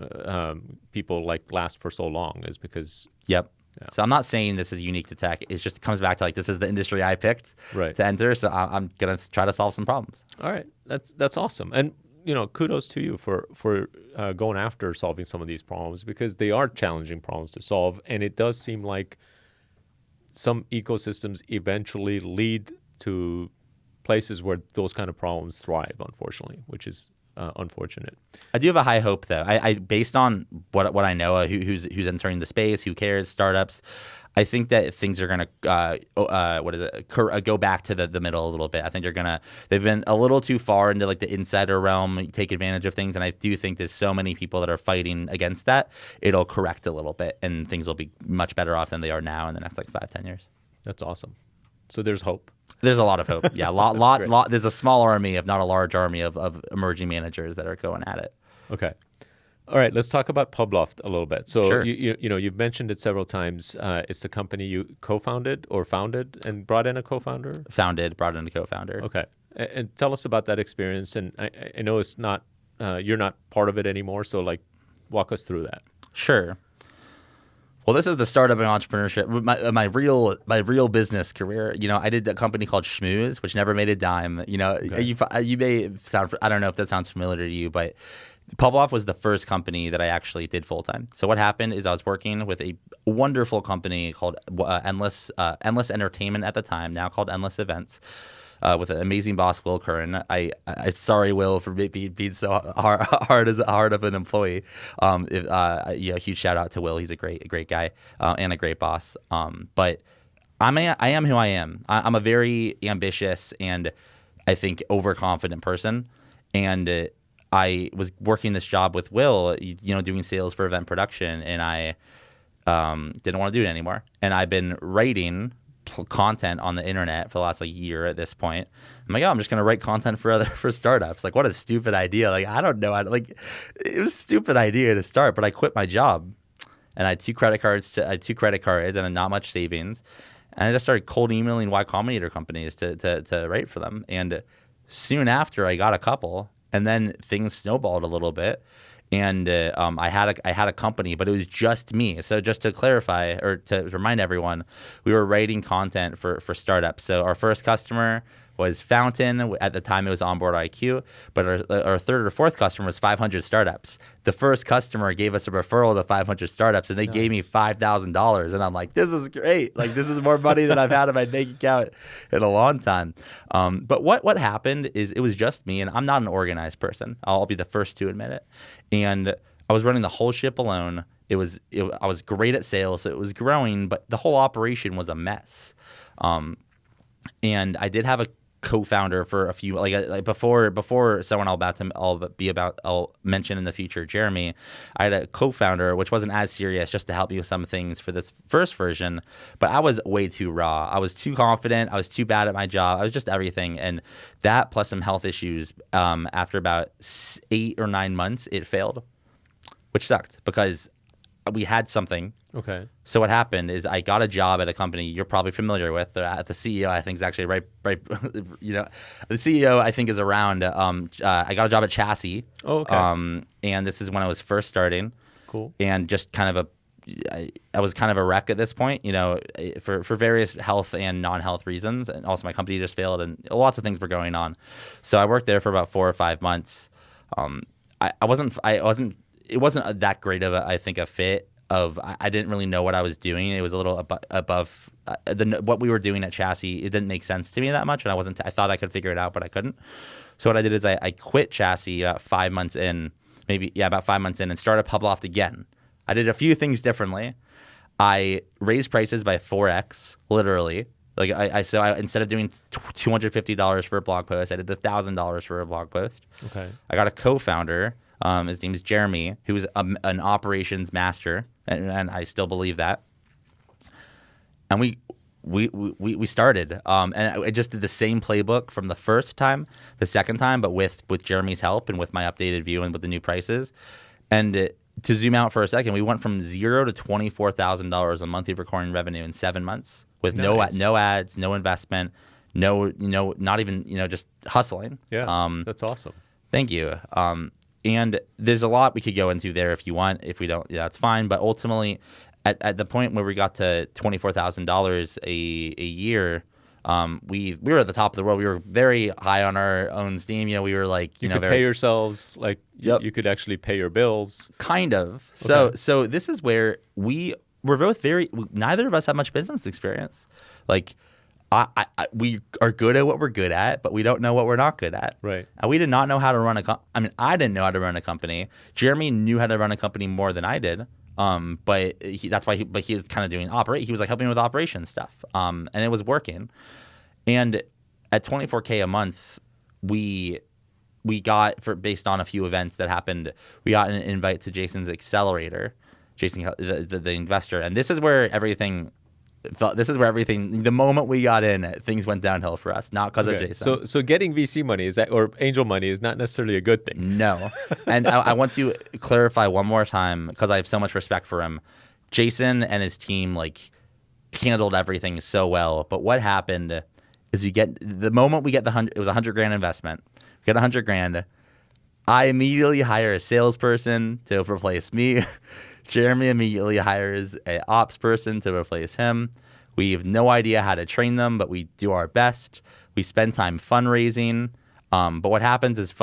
people last for so long is because. Yep. Yeah. So I'm not saying this is unique to tech. It just comes back to this is the industry I picked to enter. So I'm gonna try to solve some problems. All right, that's awesome, and kudos to you for going after solving some of these problems because they are challenging problems to solve, and it does seem like some ecosystems eventually lead to places where those kind of problems thrive. Unfortunately, which is unfortunate. I do have a high hope, though. I based on what I know, who's entering the space, who cares, startups. I think that things are gonna go back to the middle a little bit. I think they've been a little too far into the insider realm, take advantage of things, and I do think there's so many people that are fighting against that. It'll correct a little bit, and things will be much better off than they are now in the next 5-10 years. That's awesome. So there's hope. There's a lot of hope. Yeah, there's a small army, if not a large army, of emerging managers that are going at it. Okay. All right, let's talk about Publoft a little bit. So sure. You've mentioned it several times. It's the company you co-founded or founded and brought in a co-founder? Founded, brought in a co-founder. Okay. And tell us about that experience. And I know it's not you're not part of it anymore, so walk us through that. Sure. Well, this is the startup and entrepreneurship, my real business career. I did a company called Schmooze, which never made a dime. Okay. You may sound, I don't know if that sounds familiar to you, but Publoft was the first company that I actually did full time. So what happened is I was working with a wonderful company called Endless Entertainment at the time, now called Endless Events. With an amazing boss, Will Curran. I'm sorry, Will, for being so hard of an employee. Huge shout out to Will. He's a great guy and a great boss. But I am who I am. I'm a very ambitious and I think overconfident person. And I was working this job with Will, doing sales for event production, and I didn't want to do it anymore. And I've been writing content on the internet for the last year at this point. I'm I'm just gonna write content for startups. What a stupid idea. I don't know. It was a stupid idea to start, but I quit my job and I had two credit cards and not much savings. And I just started cold emailing Y Combinator companies to write for them. And soon after I got a couple, and then things snowballed a little bit. And I had a company, but it was just me. So just to clarify or to remind everyone, we were writing content for startups. So our first customer was Fountain. At the time, it was Onboard IQ. But our third or fourth customer was 500 Startups. The first customer gave us a referral to 500 Startups, and they gave me $5,000. And I'm like, this is great. Like, this is more money than I've had in my bank account in a long time. But what happened is it was just me, and I'm not an organized person. I'll be the first to admit it. And I was running the whole ship alone. I was great at sales, so it was growing, but the whole operation was a mess. And I did have a co-founder for a few, like before someone I'll mention in the future, Jeremy. I had a co-founder, which wasn't as serious, just to help me with some things for this first version. But I was way too raw. I was too confident. I was too bad at my job. I was just everything, and that plus some health issues. After about 8 or 9 months, it failed, which sucked because we had something. Okay. So what happened is I got a job at a company you're probably familiar with. The CEO, I think, is actually right. The CEO, I think, is around. I got a job at Chassis. Oh, okay. And this is when I was first starting. Cool. And just kind of I was kind of a wreck at this point, for various health and non-health reasons. And also my company just failed and lots of things were going on. So I worked there for about 4 or 5 months. It wasn't that great of a fit. I didn't really know what I was doing. It was a little above what we were doing at Chassis. It didn't make sense to me that much, and I thought I could figure it out, but I couldn't. So what I did is I quit Chassis about 5 months in, about 5 months in, and started Publoft again. I did a few things differently. I raised prices by 4x, literally. Like so instead of doing $250 for a blog post, I did $1,000 for a blog post. Okay. I got a co-founder. His name is Jeremy, who was an operations master, and I still believe that. And we started, and I just did the same playbook from the first time, the second time, but with Jeremy's help and with my updated view and with the new prices. And to zoom out for a second, we went from $0 to $24,000 a monthly recurring revenue in 7 months with no ads, no investment, not even just hustling. Yeah, that's awesome. Thank you. And there's a lot we could go into there if you want. If we don't, that's fine. But ultimately, at the point where we got to $24,000 a year, we were at the top of the world. We were very high on our own steam. We were like, you could pay yourselves. Like, you could actually pay your bills. Kind of. Okay. So this is where we were both neither of us had much business experience. Like, we are good at what we're good at, but we don't know what we're not good at. Right. And we did not know how to run I didn't know how to run a company. Jeremy knew how to run a company more than I did. But he was kind of doing he was like helping with operation stuff. And it was working. And at $24K a month, we got based on a few events that happened, we got an invite to Jason's accelerator, Jason, the investor. And this is where everything. The moment we got in, things went downhill for us, not because of Jason. So getting VC money or angel money is not necessarily a good thing. No. And I want to clarify one more time because I have so much respect for him. Jason and his team handled everything so well. But what happened is the moment we get it was $100,000 investment. We get $100,000. I immediately hire a salesperson to replace me. Jeremy immediately hires an ops person to replace him. We have no idea how to train them, but we do our best. We spend time fundraising. But what happens is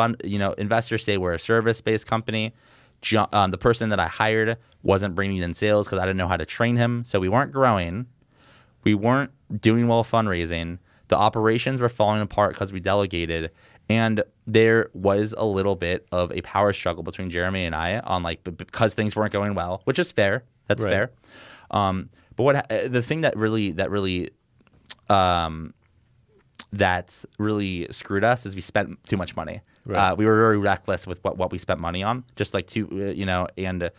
investors say we're a service-based company. The person that I hired wasn't bringing in sales because I didn't know how to train him. So we weren't growing. We weren't doing well fundraising. The operations were falling apart because we delegated. And there was a little bit of a power struggle between Jeremy and I on because things weren't going well, which is fair. That's fair. But the thing that really screwed us is we spent too much money. Right. We were very reckless with what we spent money on, just and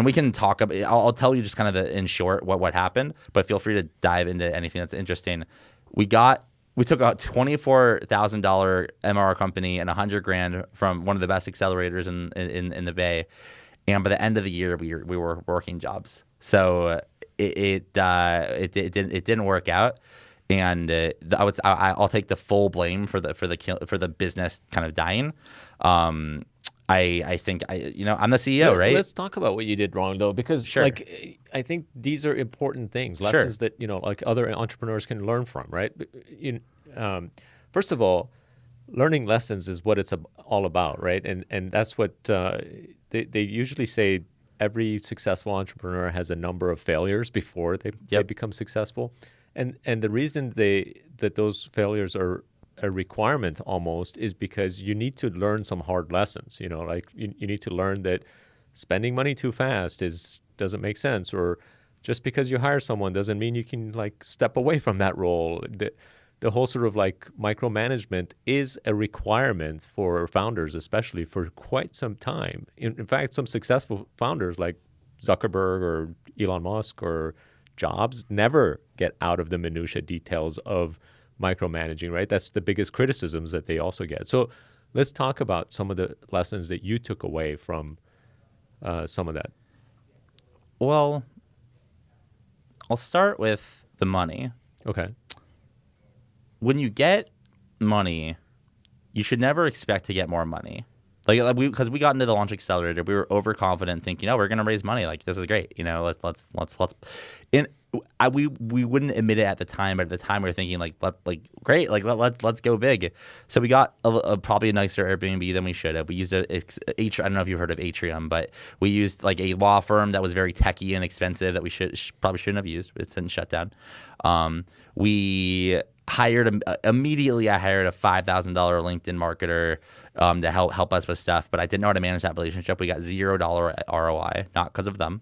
we can talk about. I'll tell you just kind of in short what happened, but feel free to dive into anything that's interesting. We took a $24,000 MRR company and $100,000 from one of the best accelerators in the Bay, and by the end of the year, we were working jobs. So it didn't work out, and I'll take the full blame for the business kind of dying. I think I'm the CEO, right? Let's talk about what you did wrong though, because Sure. I think these are important things, lessons that other entrepreneurs can learn from, right? First first of all, learning lessons is what it's all about, right? And that's what they usually say. Every successful entrepreneur has a number of failures before they become successful, and the reason that those failures are a requirement almost is because you need to learn some hard lessons. Like you need to learn that spending money too fast doesn't make sense, or just because you hire someone doesn't mean you can like step away from that role. The whole sort of like micromanagement is a requirement for founders, especially for quite some time. In fact, some successful founders like Zuckerberg or Elon Musk or Jobs never get out of the minutia details of micromanaging, right? That's the biggest criticisms that they also get. So let's talk about some of the lessons that you took away from some of that. Well, I'll start with the money. Okay. When you get money, you should never expect to get more money. Because we got into the launch accelerator, we were overconfident, thinking, "Oh, we're gonna raise money. Like this is great. Let's." We wouldn't admit it at the time, but at the time we were thinking great, let's go big. So we got probably a nicer Airbnb than we should have. We used I don't know if you've heard of Atrium, but we used like a law firm that was very techy and expensive that we probably shouldn't have used. It's in shutdown. We hired immediately. I hired a $5,000 LinkedIn marketer to help us with stuff, but I didn't know how to manage that relationship. We got $0 ROI, not because of them.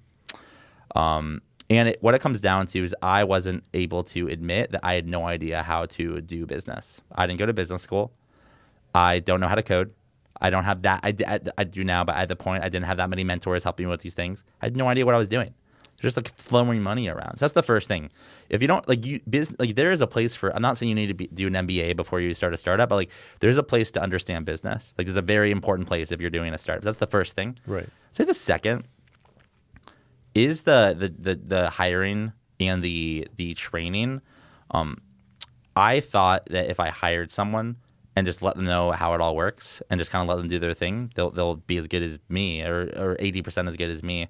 And what it comes down to is I wasn't able to admit that I had no idea how to do business. I didn't go to business school. I don't know how to code. I don't have that. I do now, but at the point, I didn't have that many mentors helping me with these things. I had no idea what I was doing. Just like throwing money around. So that's the first thing. If you don't there is a place for. I'm not saying you need to do an MBA before you start a startup, but like there's a place to understand business. Like there's a very important place if you're doing a startup. That's the first thing. Right. Say the second is the hiring and the training. I thought that if I hired someone and just let them know how it all works and just kind of let them do their thing, they'll be as good as me or 80% as good as me.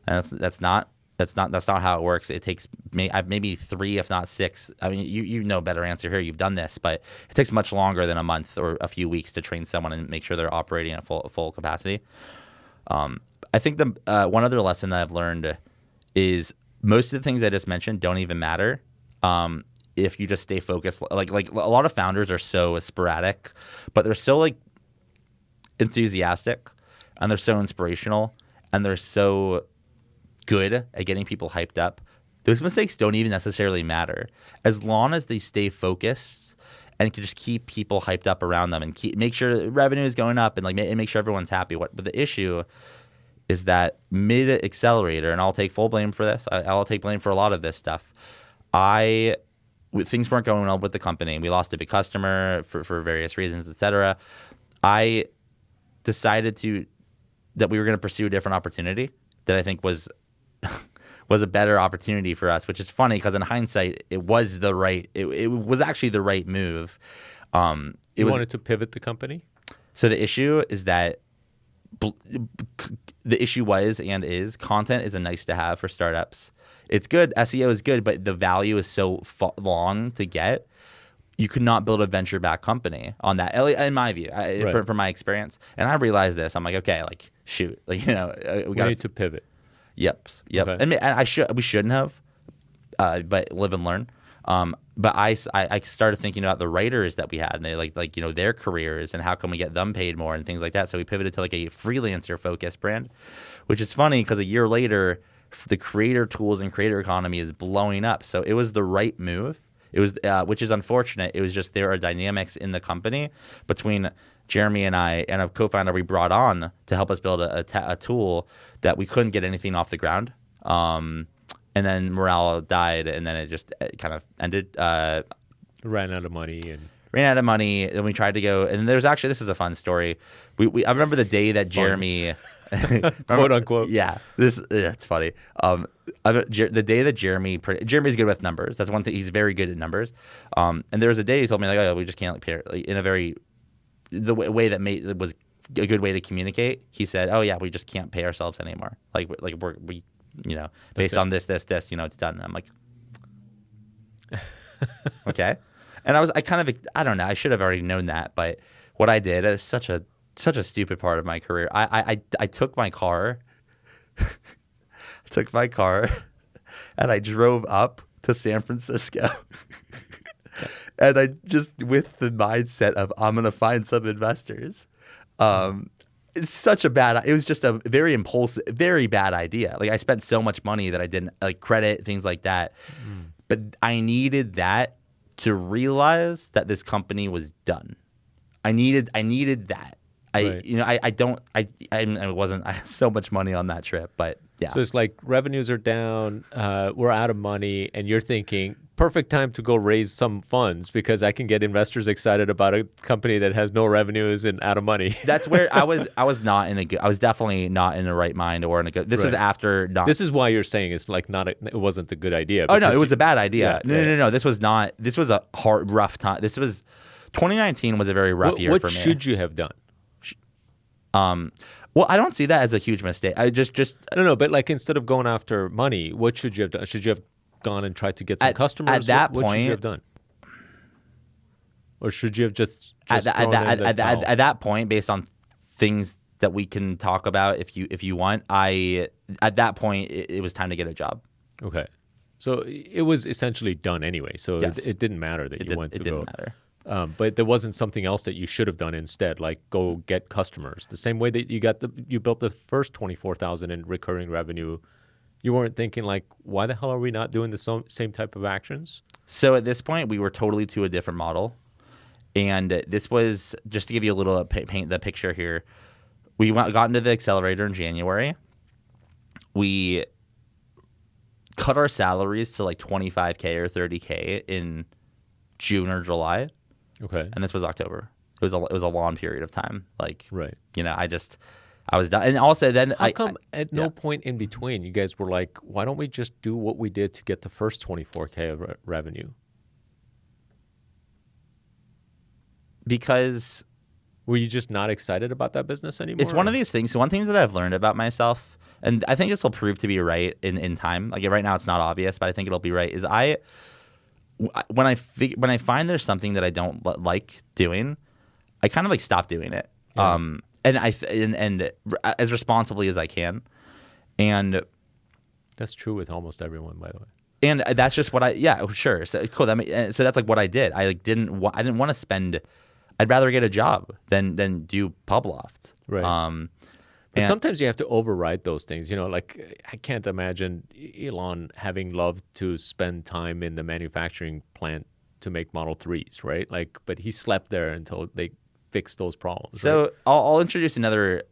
And that's not how it works. It takes maybe 3, if not 6. I mean, you know a better answer here. You've done this, but it takes much longer than a month or a few weeks to train someone and make sure they're operating at full capacity. I think the one other lesson that I've learned is most of the things I just mentioned don't even matter if you just stay focused. Like a lot of founders are so sporadic, but they're so like enthusiastic and they're so inspirational and they're so good at getting people hyped up. Those mistakes don't even necessarily matter as long as they stay focused and can just keep people hyped up around them and make sure revenue is going up and make sure everyone's happy. But the issue is that mid-accelerator, and I'll take full blame for this. I'll take blame for a lot of this stuff. Things weren't going well with the company. We lost a big customer for various reasons, et cetera. I decided that we were going to pursue a different opportunity that I think was a better opportunity for us, which is funny because in hindsight, it was actually the right move. You wanted to pivot the company? So the issue is that the issue was and is content is a nice to have for startups. It's good. SEO is good, but the value is so long to get. You could not build a venture-backed company on that, in my view, Right. from my experience. And I realized this. I'm like, okay, like shoot, we need to pivot. Yep. Okay. And we shouldn't have, but live and learn. But I started thinking about the writers that we had, and they their careers and how can we get them paid more and things like that. So we pivoted to like a freelancer focused brand, which is funny because a year later, the creator tools and creator economy is blowing up. So it was the right move. It was, which is unfortunate. It was just there are dynamics in the company between Jeremy and I and a co-founder we brought on to help us build a tool that we couldn't get anything off the ground. And then morale died, and then it kind of ended. Ran out of money. Then we tried to go, and there's actually, this is a fun story. I remember the day that Jeremy, quote unquote. Yeah, it's funny. The day that Jeremy's good with numbers. That's one thing. He's very good at numbers. And there was a day he told me like, oh, we just can't pair in a very the way that was a good way to communicate. He said, oh yeah, we just can't pay ourselves anymore. We based on this, it's done. And I'm like, okay. And I don't know, I should have already known that, but what I did is such a stupid part of my career. I took my car, and I drove up to San Francisco. And I just, with the mindset of I'm gonna find some investors. It was just a very impulsive, very bad idea. Like I spent so much money that I didn't like credit, things like that. But I needed that to realize that this company was done. I needed that. I had so much money on that trip, but yeah. So it's like revenues are down, we're out of money, and you're thinking, perfect time to go raise some funds because I can get investors excited about a company that has no revenues and out of money. That's where I was not in a good, I was definitely not in the right mind or in a good, this is after not. This is why you're saying it's like it wasn't a good idea. Oh no, it was a bad idea. No. This was a rough time. 2019 was a very rough year for me. What should you have done? Well, I don't see that as a huge mistake. I just No, but like instead of going after money, what should you have done? Should you have gone and tried to get some customers? At that what point, should you have done? Or should you have just at that point, based on things that we can talk about if you want, at that point it was time to get a job. Okay, so it was essentially done anyway. So yes. it didn't matter that you went to go. It didn't matter. But there wasn't something else that you should have done instead, like go get customers. The same way that you built the first 24,000 in recurring revenue. You weren't thinking like, why the hell are we not doing the same type of actions? So at this point, we were totally to a different model. And this was, just to give you a little paint the picture here, we got into the accelerator in January. We cut our salaries to like $25K or $30K in June or July. Okay. And this was October. It was a long period of time. Like, right. I was done. And also then how come at no point in between you guys were like, why don't we just do what we did to get the first 24K of revenue? Because were you just not excited about that business anymore? It's one of these things. One thing that I've learned about myself, and I think this will prove to be right in time. Like right now it's not obvious, but I think it'll be right, is when I find there's something that I don't like doing, I kind of like stop doing it. Yeah. And and as responsibly as I can, and that's true with almost everyone, by the way. And that's just what sure. So cool. So that's like what I did. I didn't want to spend. I'd rather get a job than do Publoft. Right. But sometimes you have to override those things. Like I can't imagine Elon having loved to spend time in the manufacturing plant to make Model 3s, right? Like, but he slept there until they fix those problems. So right? I'll introduce another.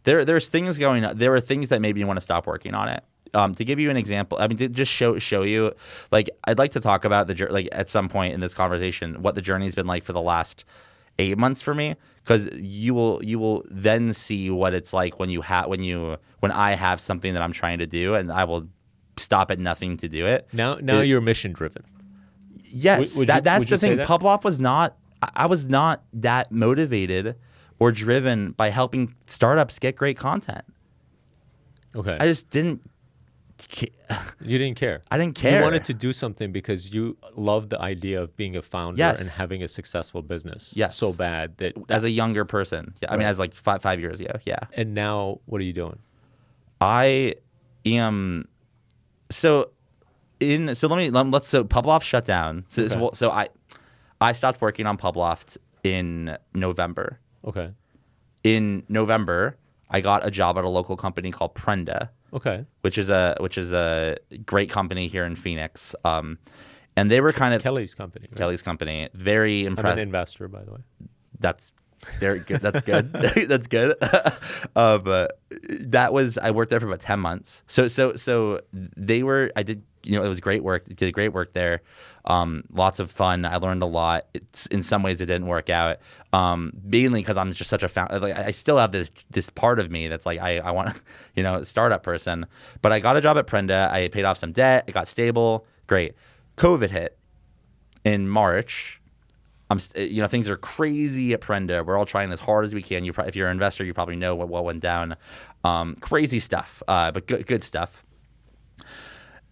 There's things going on. There are things that maybe you want to stop working on it. To give you an example, I mean, to just show you, like, I'd like to talk about at some point in this conversation what the journey's been like for the last 8 months for me, because you will then see what it's like when I have something that I'm trying to do and I will stop at nothing to do it. Now you're mission driven. Yes, that's the thing. Publoft was not. I was not that motivated or driven by helping startups get great content. Okay. I just didn't. You didn't care. I didn't care. You wanted to do something because you loved the idea of being a founder and having a successful business so bad that as a younger person. Yeah, I mean, as like five years ago. Yeah. And now, what are you doing? I am. So Publoft shut down. So I stopped working on Publoft in November. Okay. In November, I got a job at a local company called Prenda. Okay. Which is a great company here in Phoenix. And they were kind of Kelly's company. Right? Kelly's company. Very impressed. I'm an investor, by the way. That's very good. That's good. That's good. But I worked there for about 10 months. So they were. I did. It was great work. Did great work there. Lots of fun. I learned a lot. In some ways, it didn't work out. Mainly because I'm just such a founder. Like, I still have this part of me that's like I want to, startup person. But I got a job at Prenda. I paid off some debt. I got stable. Great. COVID hit in March. Things are crazy at Prenda. We're all trying as hard as we can. If you're an investor, you probably know what went down. Crazy stuff, but good stuff.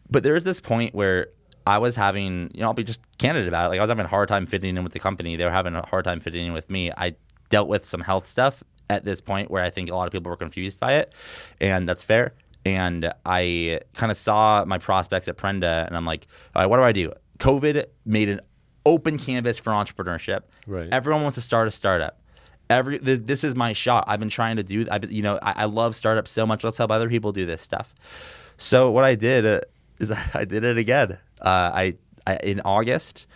But there was this point where I was having, I'll be just candid about it. Like I was having a hard time fitting in with the company. They were having a hard time fitting in with me. I dealt with some health stuff at this point where I think a lot of people were confused by it, and that's fair. And I kind of saw my prospects at Prenda, and I'm like, all right, what do I do? COVID made an open canvas for entrepreneurship. Right. Everyone wants to start a startup. This is my shot. I've been trying to do. I love startups so much. Let's help other people do this stuff. So what I did is I did it again. I in August.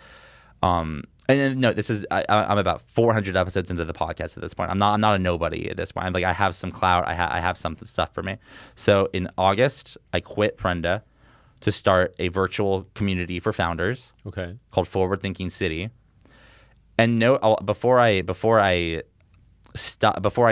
And no, this is I'm about 400 episodes into the podcast at this point. I'm not a nobody at this point. I have some clout. I have some stuff for me. So in August, I quit Prenda to start a virtual community for founders. Okay. Called Forward Thinking City. And before I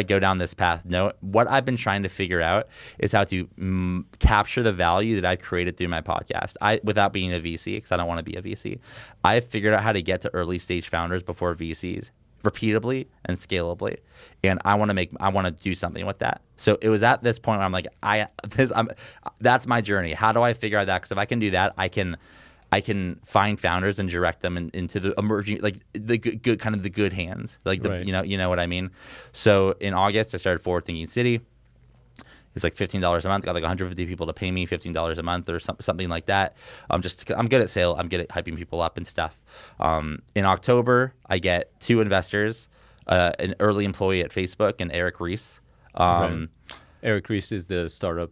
go down this path, what I've been trying to figure out is how to capture the value that I've created through my podcast. Without being a VC, because I don't want to be a VC, I've figured out how to get to early stage founders before VCs repeatably and scalably, and I want to do something with that. So it was at this point where I'm like, that's my journey. How do I figure out that? Because if I can do that, I can find founders and direct them into the emerging, like the good kind of the good hands, like right. you know what I mean. So in August, I started Forward Thinking City. It's like $15 a month. Got like 150 people to pay me $15 a month or something like that. I'm good at sale. I'm good at hyping people up and stuff. In October, I get 2 investors, an early employee at Facebook and Eric Ries. Right. Eric Ries is the startup.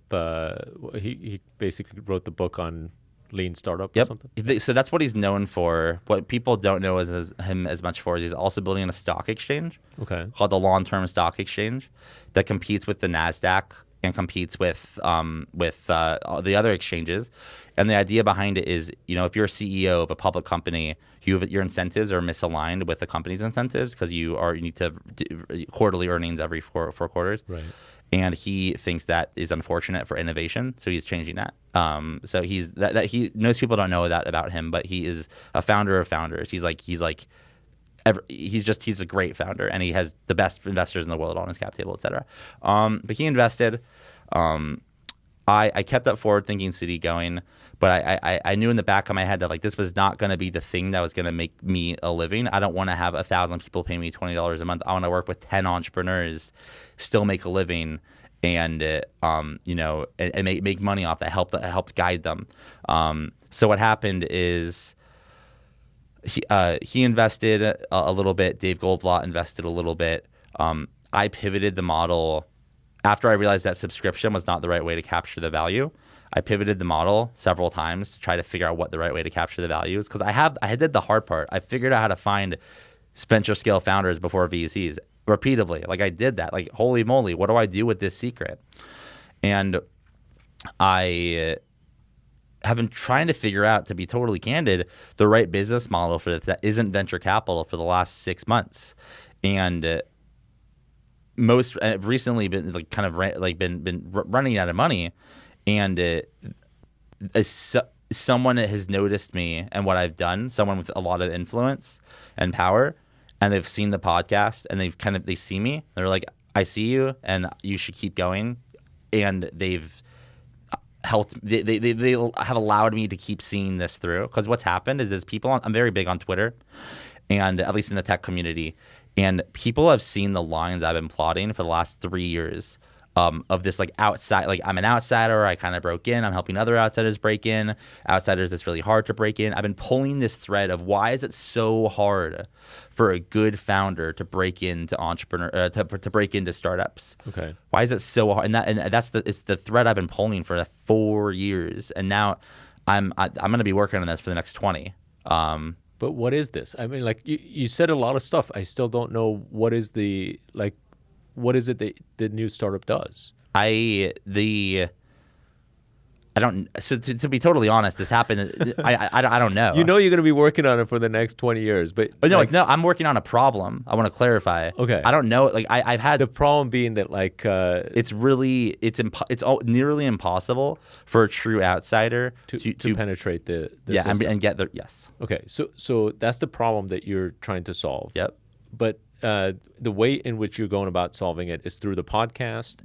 He basically wrote the book on lean startup or something? So that's what he's known for. What people don't know him as much for is he's also building a stock exchange called the Long-Term Stock Exchange that competes with the NASDAQ and competes with the other exchanges. And the idea behind it is, if you're a CEO of a public company, your incentives are misaligned with the company's incentives because you need to do quarterly earnings every four quarters. Right. And he thinks that is unfortunate for innovation, so he's changing that. So most people don't know that about him, but he is a founder of founders. He's a great founder, and he has the best investors in the world on his cap table, et cetera. But he invested. I kept up Forward Thinking City going, but I knew in the back of my head that this was not going to be the thing that was going to make me a living. I don't want to have 1,000 people pay me $20 a month. I want to work with 10 entrepreneurs, still make a living, and and make money off that. Help guide them. So what happened is he invested a little bit. Dave Goldblatt invested a little bit. I pivoted the model. After I realized that subscription was not the right way to capture the value, I pivoted the model several times to try to figure out what the right way to capture the value is. Because I did the hard part. I figured out how to find venture scale founders before VCs repeatedly. I did that. Holy moly, what do I do with this secret? And I have been trying to figure out, to be totally candid, the right business model for this that isn't venture capital for the last 6 months. And most recently been been running out of money, and someone has noticed me and what I've done. Someone with a lot of influence and power, and they've seen the podcast, and they see me. They're like, "I see you, and you should keep going." And they've helped. They have allowed me to keep seeing this through. Because what's happened is people. I'm very big on Twitter, and at least in the tech community. And people have seen the lines I've been plotting for the last 3 years of this outside, I'm an outsider. I kind of broke in. I'm helping other outsiders break in. Outsiders, it's really hard to break in. I've been pulling this thread of why is it so hard for a good founder to break into to break into startups? Okay. Why is it so hard? And it's the thread I've been pulling for 4 years, and now I'm going to be working on this for the next 20. But what is this? I mean, you said a lot of stuff. I still don't know what is what is it that the new startup does? I don't. So to be totally honest, this happened. I don't know. You're going to be working on it for the next 20 years, but no, I'm working on a problem. I want to clarify. Okay. I don't know. I've had the problem being that it's nearly impossible for a true outsider to penetrate the system. and get the yes. Okay, so that's the problem that you're trying to solve. Yep. But the way in which you're going about solving it is through the podcast.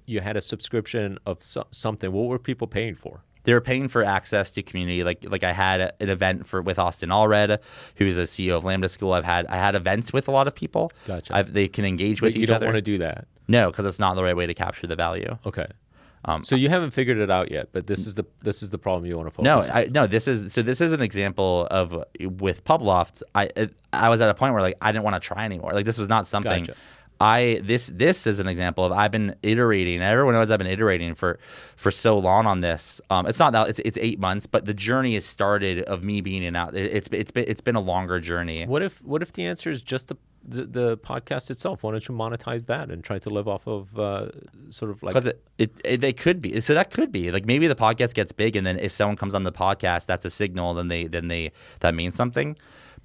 You had a subscription of something. What were people paying for? they were paying for access to community. Like I had an event with Austin Allred, who's a CEO of Lambda School. I had events with a lot of people. Gotcha. They can engage with But you each don't other. want to do that. No, because it's not the right way to capture the value. Okay. So you haven't figured it out yet, but this is the problem you want to focus on. No. This is an example of with Publoft. I was at a point where like I didn't want to try anymore. Like this was not something. Gotcha. This is an example of I've been iterating. Everyone knows I've been iterating for so long on this. It's not that it's 8 months, but the journey has started of me being in out. It's been a longer journey. What if the answer is just the podcast itself? Why don't you monetize that and try to live off of sort of like because they could be. So that could be like maybe the podcast gets big, and then if someone comes on the podcast, that's a signal. Then they that means something.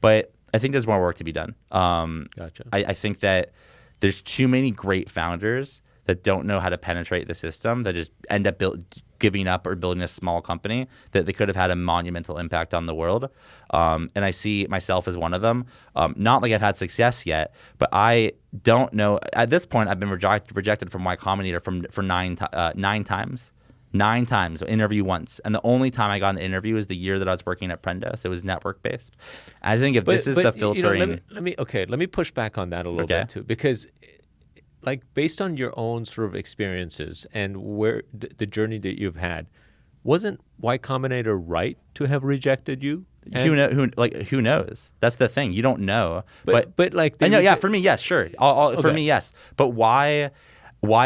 But I think there's more work to be done. Gotcha. I think that there's too many great founders that don't know how to penetrate the system that just end up giving up or building a small company that they could have had a monumental impact on the world. And I see myself as one of them. Not like I've had success yet, but I don't know. At this point, I've been rejected from Y Combinator for 9 times. 9 times, interview once. And the only time I got an interview is the year that I was working at Prendos. It was network-based. I think if this is the filtering... let me push back on that a little bit too, because like based on your own sort of experiences and where the journey that you've had, wasn't Y Combinator right to have rejected you? Who knows? That's the thing. You don't know. But like... I know, yeah, for me, yes, sure. For me, yes. But why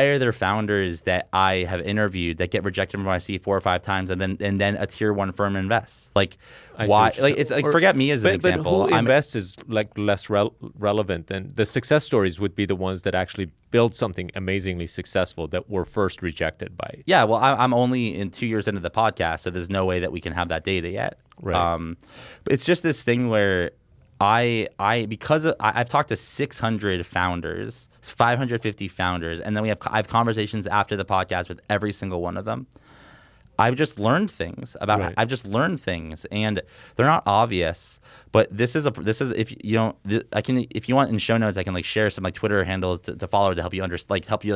are there founders that I have interviewed that get rejected from YC 4 or 5 times and then a tier 1 firm invests? Like why? Like it's like forget me as an example. But who invests is like less relevant than the success stories would be the ones that actually build something amazingly successful that were first rejected by. Yeah, well, I'm only in 2 years into the podcast, so there's no way that we can have that data yet. Right. But it's just this thing where I've talked to 600 founders, 550 founders, and then I have conversations after the podcast with every single one of them. I've just learned things and they're not obvious. But this is if you don't, if you want in show notes, I can like share some like Twitter handles to follow to help you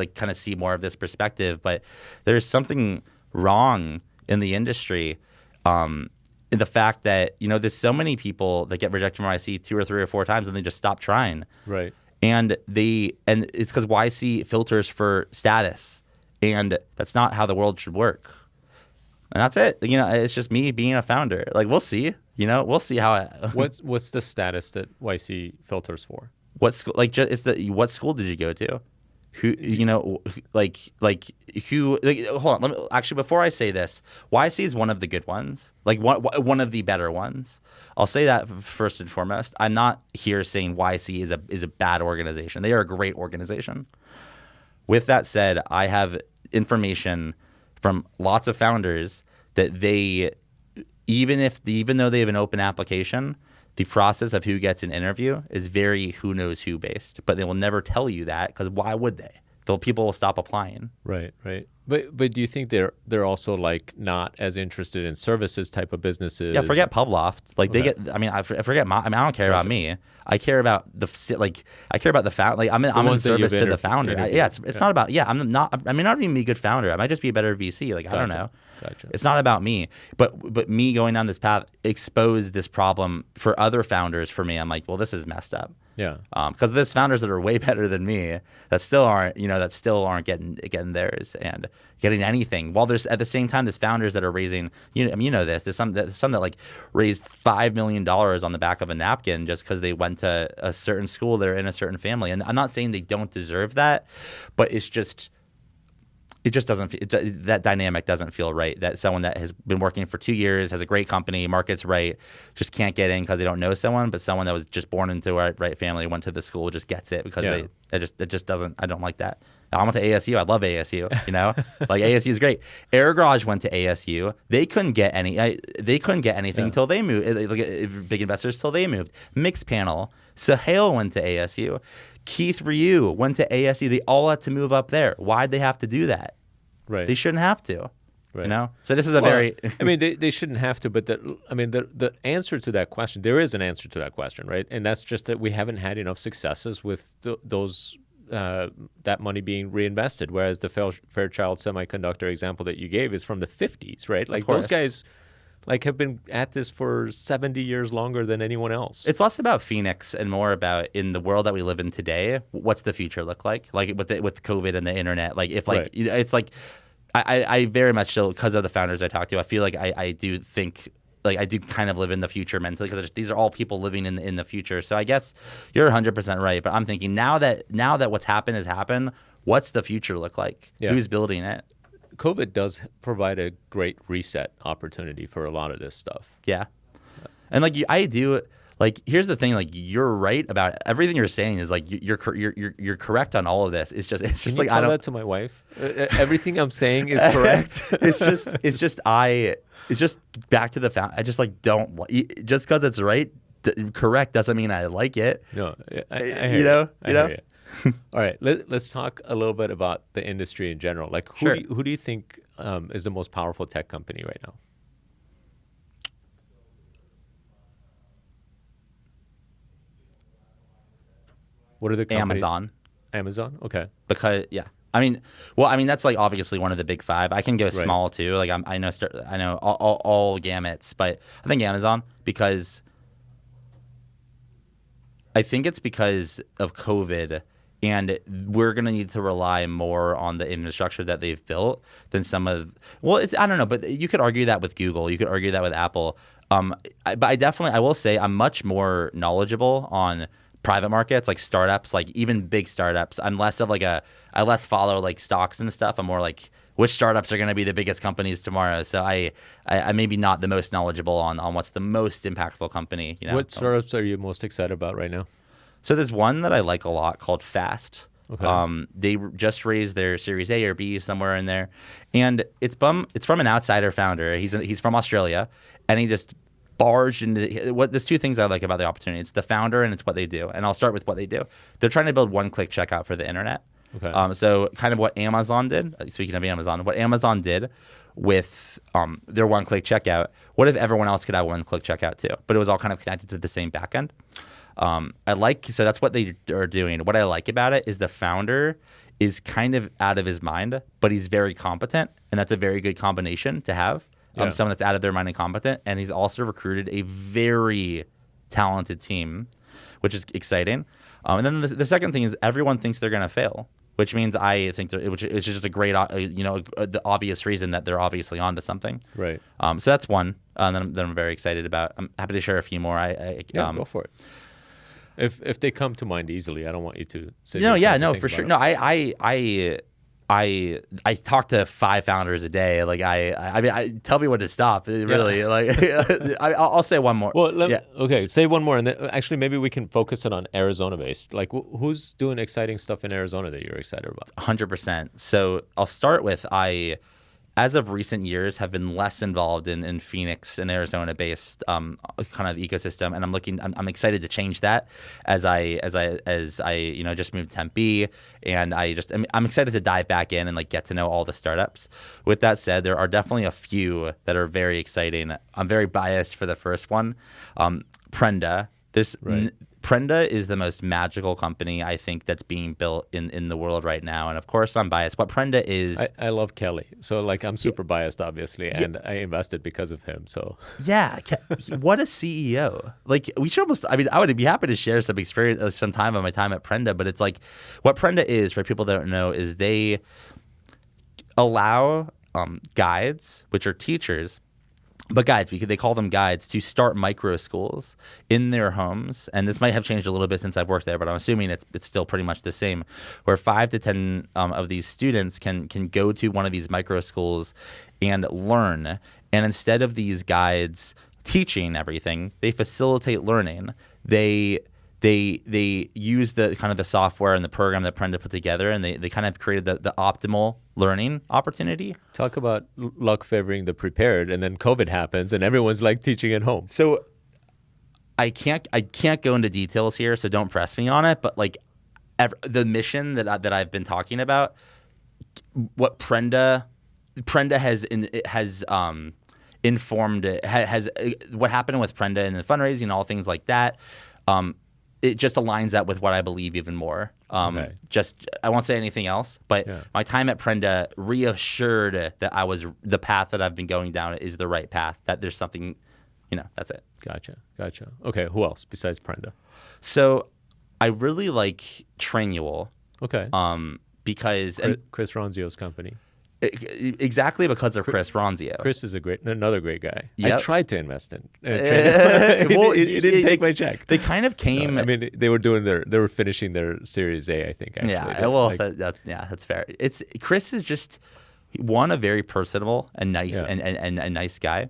kind of see more of this perspective. But there's something wrong in the industry. The fact that there's so many people that get rejected from YC 2 or 3 or 4 times and they just stop trying. Right. And it's because YC filters for status, and that's not how the world should work. And that's it. It's just me being a founder. Like we'll see. We'll see how. What's the status that YC filters for? What school? What school did you go to? Who hold on. Actually, before I say this, YC is one of the good ones, like one of the better ones. I'll say that first and foremost. I'm not here saying YC is a bad organization. They are a great organization. With that said, I have information from lots of founders that even though they have an open application, the process of who gets an interview is very who knows who based, but they will never tell you that because why would they? People will stop applying. Right. But do you think they're also like not as interested in services type of businesses? Yeah, forget Publoft. Like they get. I mean, I forget. I don't care about me. I care about the founder. Like I'm in service to the founder. It's not about. Yeah, I'm not. I mean, not even be a good founder. I might just be a better VC. Like I don't know. Gotcha. It's not about me, but me going down this path exposed this problem for other founders. For me, I'm like, well, this is messed up. Yeah. Because there's founders that are way better than me that still aren't getting theirs and getting anything. While there's at the same time there's founders that are raising. There's some that like raised $5 million on the back of a napkin just because they went to a certain school. They're in a certain family, and I'm not saying they don't deserve that, but it's just. It just doesn't. That dynamic doesn't feel right. That someone that has been working for 2 years, has a great company, market's right, just can't get in because they don't know someone. But someone that was just born into a right family, went to the school, just gets it because it just doesn't. I don't like that. I went to ASU. I love ASU. Like ASU is great. Air Garage went to ASU. They couldn't get anything until they moved. Big investors till they moved. Mixed Panel. Sahel went to ASU. Keith Ryu went to ASU. They all had to move up there. Why'd they have to do that? Right. They shouldn't have to. Right. So this is very. I mean, they shouldn't have to, but the answer to that question, there is an answer to that question, right? And that's just that we haven't had enough successes with those that money being reinvested. Whereas the Fairchild Semiconductor example that you gave is from the 50s, right? Like those guys like have been at this for 70 years longer than anyone else. It's less about Phoenix and more about in the world that we live in today, what's the future look like? Like with COVID and the internet, like if like it's like I very much so, because of the founders I talked to, I feel like I do think, like I do kind of live in the future mentally, because these are all people living in the future. So I guess you're 100% right. But I'm thinking now that what's happened has happened, what's the future look like? Yeah. Who's building it? COVID does provide a great reset opportunity for a lot of this stuff. Yeah. And like I do, like here's the thing, like you're right about everything you're saying is like you're correct on all of this. It's just Can like you tell that to my wife. Everything I'm saying is correct. It's just back to the fact. I just like don't just because it's right, correct doesn't mean I like it. No, I hear you. All right, let's talk a little bit about the industry in general. Like, who do you think is the most powerful tech company right now? What are the companies? Amazon? Okay. Because I mean that's like obviously one of the big five. I can go small too. Like I know all gamuts, but I think Amazon, because I think it's because of COVID. And we're going to need to rely more on the infrastructure that they've built than some of – well, I don't know, but you could argue that with Google. You could argue that with Apple. But I will say I'm much more knowledgeable on private markets, like startups, like even big startups. I'm less of like I less follow like stocks and stuff. I'm more like which startups are going to be the biggest companies tomorrow. So I maybe not the most knowledgeable on what's the most impactful company. You know? What startups are you most excited about right now? So there's one that I like a lot called Fast. Okay. They just raised their Series A or B somewhere in there, and it's from an outsider founder. He's from Australia, and he just barged into there's two things I like about the opportunity. It's the founder and it's what they do. And I'll start with what they do. They're trying to build one-click checkout for the internet. Okay. So kind of what Amazon did. Speaking of Amazon, what Amazon did with their one-click checkout. What if everyone else could have one-click checkout too? But it was all kind of connected to the same backend. So that's what they are doing. What I like about it is the founder is kind of out of his mind, but he's very competent, and that's a very good combination to have. Someone that's out of their mind and competent, and he's also recruited a very talented team, which is exciting. And then the second thing is everyone thinks they're going to fail, which means I think which is just a great, the obvious reason that they're obviously onto something. Right. So that's one that I'm very excited about. I'm happy to share a few more. Go for it. If they come to mind easily, I don't want you to say. No, for sure. No, I talk to 5 founders a day. Like I mean, tell me when to stop. Really, like I'll say one more. Well, okay, say one more, and then actually maybe we can focus it on Arizona based. Like who's doing exciting stuff in Arizona that you're excited about? 100%. So I'll start with as of recent years, have been less involved in Phoenix and Arizona-based kind of ecosystem, and I'm excited to change that as I just moved to Tempe, and I'm excited to dive back in and like get to know all the startups. With that said, there are definitely a few that are very exciting. I'm very biased for the first one, Prenda. Prenda is the most magical company I think that's being built in the world right now. And of course, I'm biased. What Prenda is... I love Kelly. So like I'm super biased, obviously. And I invested because of him. So yeah. What a CEO. Like we should almost... I mean, I would be happy to share some experience, some time of my time at Prenda. But it's like what Prenda is, for people that don't know, is they allow guides, which are teachers... But guides, because they call them guides, to start micro schools in their homes. And this might have changed a little bit since I've worked there, but I'm assuming it's still pretty much the same, where 5 to 10 of these students can go to one of these micro schools and learn. And instead of these guides teaching everything, they facilitate learning. They use the kind of the software and the program that Prenda put together, and they kind of created the optimal learning opportunity. Talk about luck favoring the prepared, and then COVID happens, and everyone's like teaching at home. So I can't go into details here, so don't press me on it. But like the mission that I've been talking about, what Prenda has informed, has what happened with Prenda and the fundraising and all things like that. it just aligns that with what I believe even more. Okay. Just I won't say anything else, but Yeah. my time at Prenda reassured that the path that I've been going down is the right path. That there's something, that's it. Gotcha. Okay, who else besides Prenda? So I really like Trainual. Okay. Because Chris Ronzio's company. exactly because of Chris Ronzio. Chris is another great guy. Yep. I tried to invest in. Well, He didn't take my check. They kind of came. I mean, they were finishing their Series A, I think. Actually. Yeah, well, that's fair. Chris is just one, a very personable and nice Yeah. and a nice guy,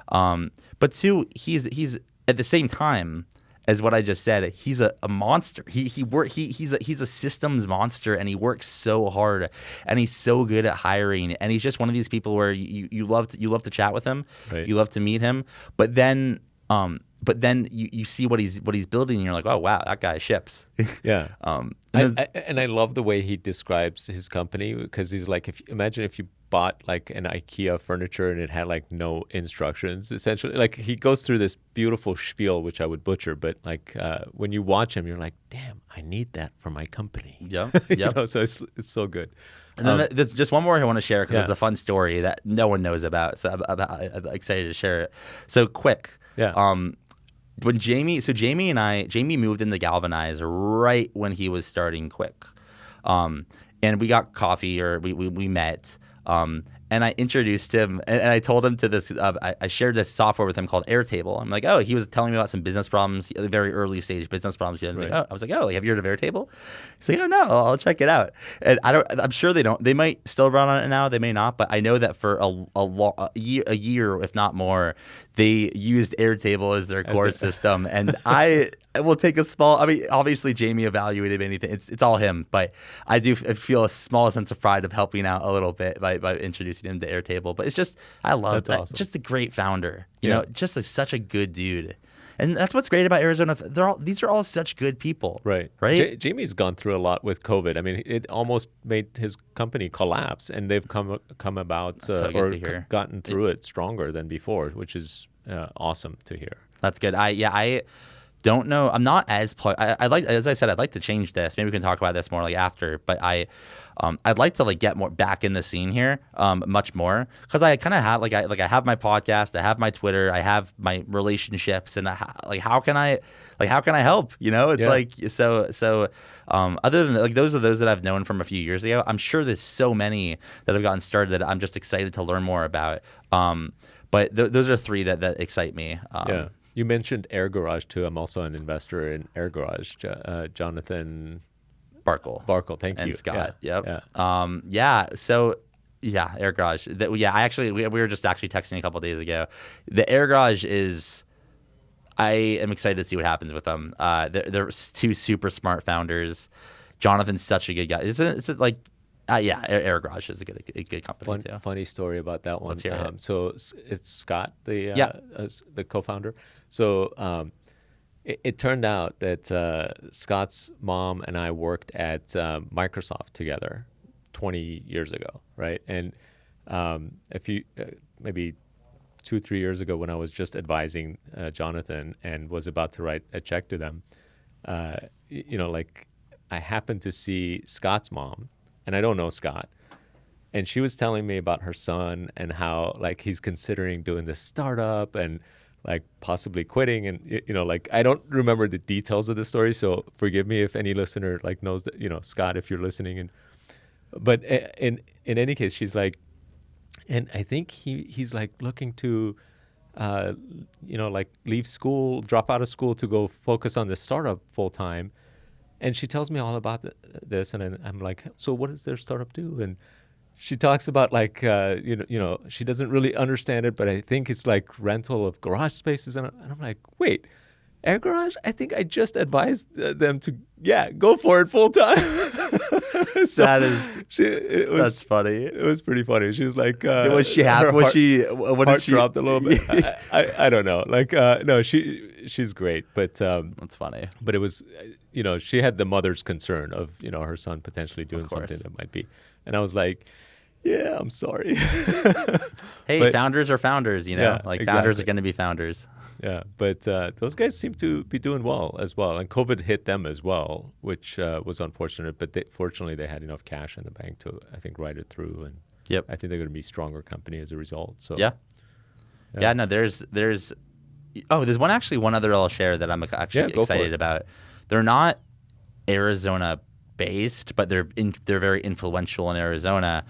but two, he's at the same time as what I just said, he's a monster. He's a systems monster, and he works so hard, and he's so good at hiring, and he's just one of these people where you love to chat with him, Right. you love to meet him, but then you see what he's building, and you're like, oh wow, that guy ships. Yeah. And I love the way he describes his company, because he's like, imagine if you bought like an IKEA furniture and it had like no instructions, essentially. Like, he goes through this beautiful spiel, which I would butcher, but like when you watch him, you're like, damn, I need that for my company. Yep. So it's so good. And then there's just one more I want to share, because Yeah. it's a fun story that no one knows about. So I'm excited to share it. So quick. Yeah. When Jamie moved into Galvanize right when he was starting Quick. And we got coffee, or we met. And I introduced him, and I told him to this. I shared this software with him called Airtable. I'm like, oh, he was telling me about some business problems, very early stage business problems. I was Right. like, oh, like, have you heard of Airtable? He's like, oh no, I'll check it out. And I'm sure they don't. They might still run on it now. They may not. But I know that for a year, if not more, they used Airtable as their core system. And I will take a small. I mean, obviously Jamie evaluated anything. It's all him, but I do feel a small sense of pride of helping out a little bit by introducing him to Airtable. But it's just, I love That's that. awesome. Just a great founder. You Yeah. know, just such a good dude. And that's what's great about Arizona. These are all such good people. Right. Jamie's gone through a lot with COVID. I mean, it almost made his company collapse, and they've come about so good to hear. Gotten through it stronger than before, which is awesome to hear. That's good. I don't know. I'm not as I like, as I said, I'd like to change this. Maybe we can talk about this more like after. But I'd like to like get more back in the scene here, much more, because I kind of have I have my podcast, I have my Twitter, I have my relationships, and how can I help? You know, it's Yeah. like so. Other than like those that I've known from a few years ago, I'm sure there's so many that have gotten started that I'm just excited to learn more about. But those are three that excite me. Yeah. You mentioned Air Garage too. I'm also an investor in Air Garage. Jonathan Barkle. Thank and you. Scott. Yeah. Yep. So Air Garage. I actually we were just actually texting a couple of days ago. The Air Garage is. I am excited to see what happens with them. They're two super smart founders. Jonathan's such a good guy. Is it like? Air Garage is a good company too. Funny story about that one. Let's hear it. So it's Scott, the co-founder. So it turned out that Scott's mom and I worked at Microsoft together 20 years ago, right? And maybe 2-3 years ago, when I was just advising Jonathan and was about to write a check to them, I happened to see Scott's mom. And I don't know Scott. And she was telling me about her son and how like he's considering doing this startup and like possibly quitting. And, I don't remember the details of the story. So forgive me if any listener like knows that, Scott, if you're listening. But in any case, she's like, and I think he's like looking to, leave school, drop out of school to go focus on the startup full time. And she tells me all about this, and I'm like, so what does their startup do? And she talks about like, she doesn't really understand it, but I think it's like rental of garage spaces. And I'm like, wait, Air Garage? I think I just advised them to, go for it full time. So that's funny. It was pretty funny. She was like, was she happy? What did she dropped a little bit? I don't know. Like, no, she's great, but that's funny. But it was, she had the mother's concern of, her son potentially doing something that might be. And I was like, yeah, I'm sorry. Hey, but, founders are founders, Yeah, founders exactly. are going to be founders. Yeah, but those guys seem to be doing well as well. And COVID hit them as well, which was unfortunate. But fortunately, they had enough cash in the bank to, I think, ride it through. And Yep. I think they're going to be a stronger company as a result. So Yeah. Yeah. No, there's one other I'll share that I'm actually go for excited it. about. They're not Arizona based, but they're very influential in Arizona.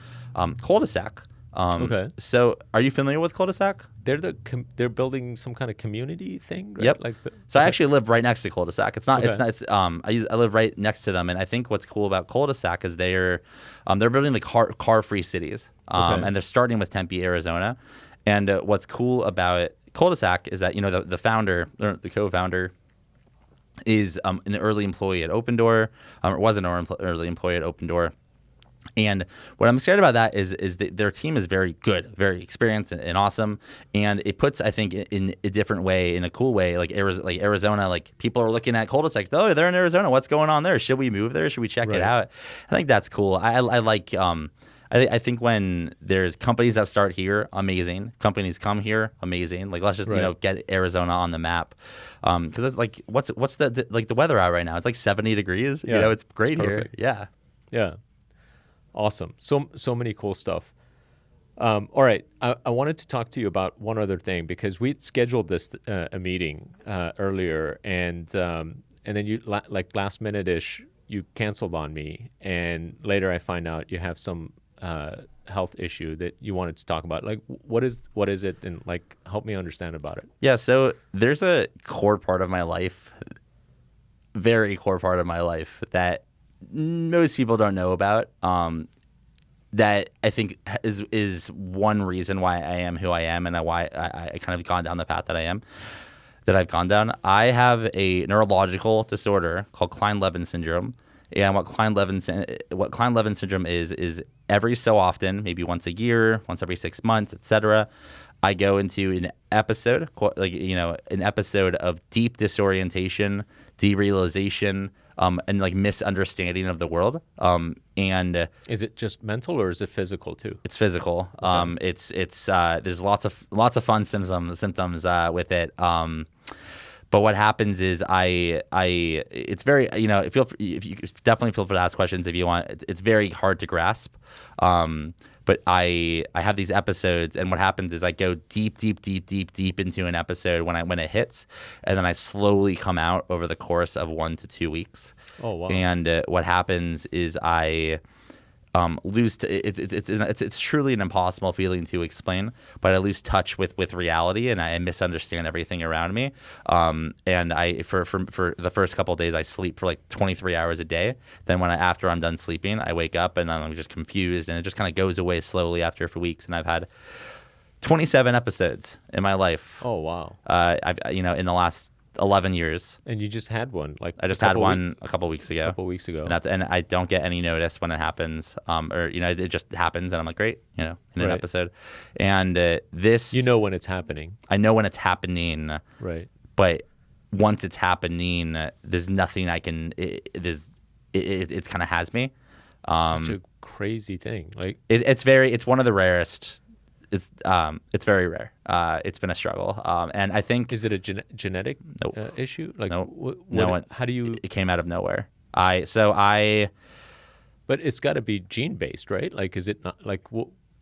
Cul-de-sac. Okay. So are you familiar with Cul-de-sac? They're building some kind of community thing, right? Yep. Like So I actually live right next to Cul-de-sac. It's not. Okay. It's not. It's I live right next to them, and I think what's cool about Cul-de-sac is they're building like car-free cities, Okay. and they're starting with Tempe, Arizona. And what's cool about Cul-de-sac is that the founder, or the co-founder, is an early employee at Open Door, or was an early employee at Open Door. And what I'm excited about that is that their team is very good, very experienced and awesome. And it puts, I think, in a different way, in a cool way, like Arizona, like people are looking at cul-de-sac, oh, they're in Arizona. What's going on there? Should we move there? Should we check it out? I think that's cool. I like, I think when there's companies that start here, amazing. Companies come here, amazing. Like let's just get Arizona on the map, because it's like what's the weather out right now? It's like 70 degrees. Yeah, It's great it's here. perfect. Yeah. Yeah. Awesome. So many cool stuff. All right. I wanted to talk to you about one other thing because we'd scheduled this a meeting earlier, and then you like last minute-ish you canceled on me, and later I find out you have some health issue that you wanted to talk about. Like what is it, and like help me understand about it. Yeah. So there's a core part of my life, very core part of my life that most people don't know about, that I think is one reason why I am who I am and why I kind of gone down the path that I've gone down. I have a neurological disorder called Klein-Levin syndrome. And what Klein-Levin syndrome is every so often, maybe once a year, once every 6 months, etc., I go into an episode, an episode of deep disorientation, derealization, and like misunderstanding of the world. And is it just mental or is it physical too? it's physical. Okay. It's there's lots of fun symptoms with it. But what happens is it's very, if you definitely feel free to ask questions if you want. It's very hard to grasp. But I have these episodes, and what happens is I go deep into an episode when it hits, and then I slowly come out over the course of 1 to 2 weeks. Oh wow! And what happens is I lose. It's truly an impossible feeling to explain, but I lose touch with reality, and I misunderstand everything around me. And I for the first couple of days I sleep for like 23 hours a day. Then after I'm done sleeping, I wake up and I'm just confused, and it just kind of goes away slowly after a few weeks. And I've had 27 episodes in my life. Oh wow! I've in the last 11 years. And you just had one, like I just had one a couple weeks ago. And I don't get any notice when it happens, or it just happens, and I'm like, great, in an episode. And this, when it's happening. I know when it's happening, right? But once it's happening, there's nothing I can. It kind of has me. Such a crazy thing. Like it's one of the rarest. It's very rare. It's been a struggle, and I think is it a genetic issue? Like no, how do you? It came out of nowhere. But it's got to be gene based, right? Like, is it not like?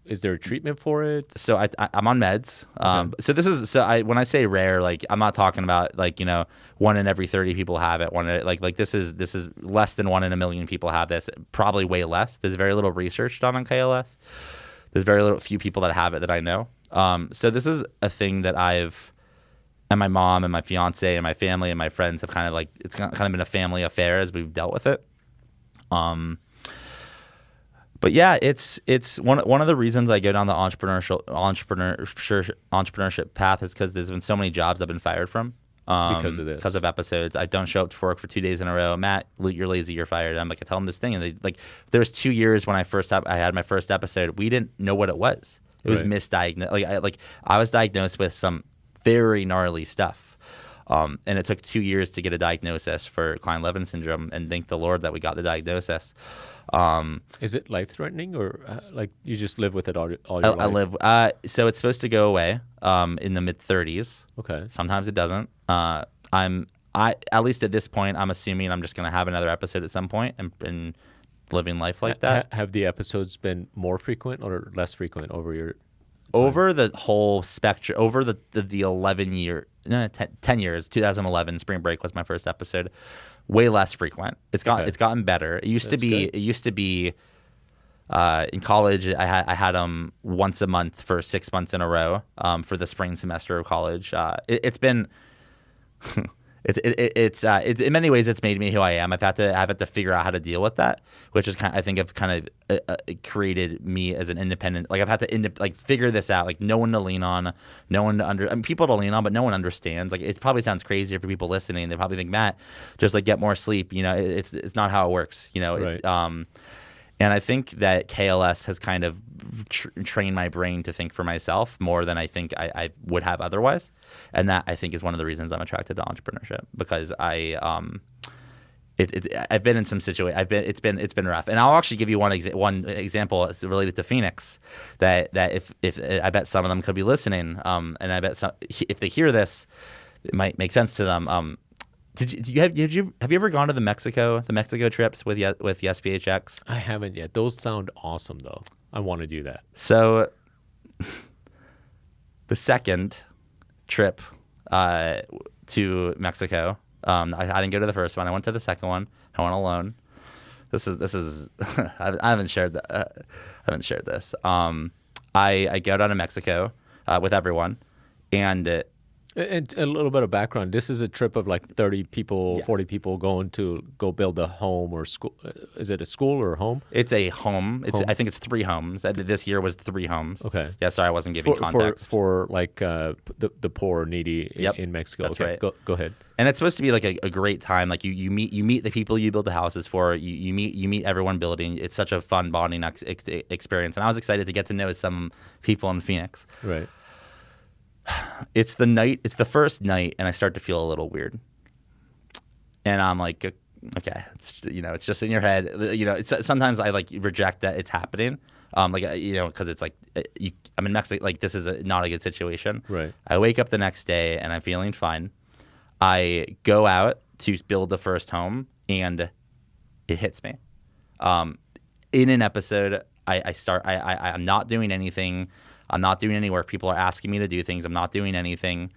Is there a treatment for it? So I'm on meds. Okay. When I say rare, like I'm not talking about like 1 in every 30 people have it. This is less than 1 in a million people have this. Probably way less. There's very little research done on KLS. There's very few people that have it that I know. So this is a thing that and my mom and my fiance and my family and my friends have kind of it's kind of been a family affair as we've dealt with it. But yeah, it's one of the reasons I go down the entrepreneurship path is because there's been so many jobs I've been fired from. Because of this. Because of episodes. I don't show up to work for 2 days in a row. Matt, you're lazy, you're fired. I'm like, I tell them this thing. And there was 2 years when I had my first episode. We didn't know what it was. It was misdiagnosed. I was diagnosed with some very gnarly stuff. And it took 2 years to get a diagnosis for Klein-Levin syndrome, and thank the Lord that we got the diagnosis. Is it life-threatening, or like you just live with it all your life? I live. So it's supposed to go away in the mid-30s. Okay. Sometimes it doesn't. At least at this point, I'm assuming I'm just going to have another episode at some point and living life like that. Have the episodes been more frequent or less frequent over your time? Over the whole spectrum, over the 10 years, 2011 spring break was my first episode. Way less frequent. It's gotten better. It used to be in college. I had them once a month for 6 months in a row for the spring semester of college. It's been it's in many ways it's made me who I am. I've had to figure out how to deal with that, which is I think have kind of created me as an independent. Like I've had to figure this out. Like no one to lean on, no one to people to lean on, but no one understands. Like it probably sounds crazy for people listening. They probably think, Matt, just like get more sleep. You know, it's not how it works. You know, right. It's and I think that KLS has kind of trained my brain to think for myself more than I think I would have otherwise. And that I think is one of the reasons I'm attracted to entrepreneurship, because I've been in some situations. It's been rough. And I'll actually give you one example related to Phoenix that if I bet some of them could be listening. And I bet if they hear this, it might make sense to them. Have you ever gone to the Mexico trips with the SPHX? I haven't yet. Those sound awesome though. I want to do that. So the second trip to Mexico, I didn't go to the first one. I went to the second one. I went alone. This is I haven't shared that. I haven't shared this. I go down to Mexico with everyone, and a little bit of background. This is a trip of like 30 people, 40 people going to go build a home or school. Is it a school or a home? It's a home. I think it's 3 homes. This year was 3 homes. Okay. Yeah, sorry, I wasn't giving context. For like the poor, needy in Mexico. That's okay, right. Go ahead. And it's supposed to be like a great time. Like you meet the people you build the houses for. You meet everyone building. It's such a fun bonding experience. And I was excited to get to know some people in Phoenix. Right. It's the first night, and I start to feel a little weird. And I'm like, okay, it's just in your head. Sometimes I like reject that it's happening. Because it's like I'm in Mexico. Like this is not a good situation. Right. I wake up the next day and I'm feeling fine. I go out to build the first home, and it hits me. In an episode, I'm not doing anything. I'm not doing any work. People are asking me to do things. I'm not doing anything.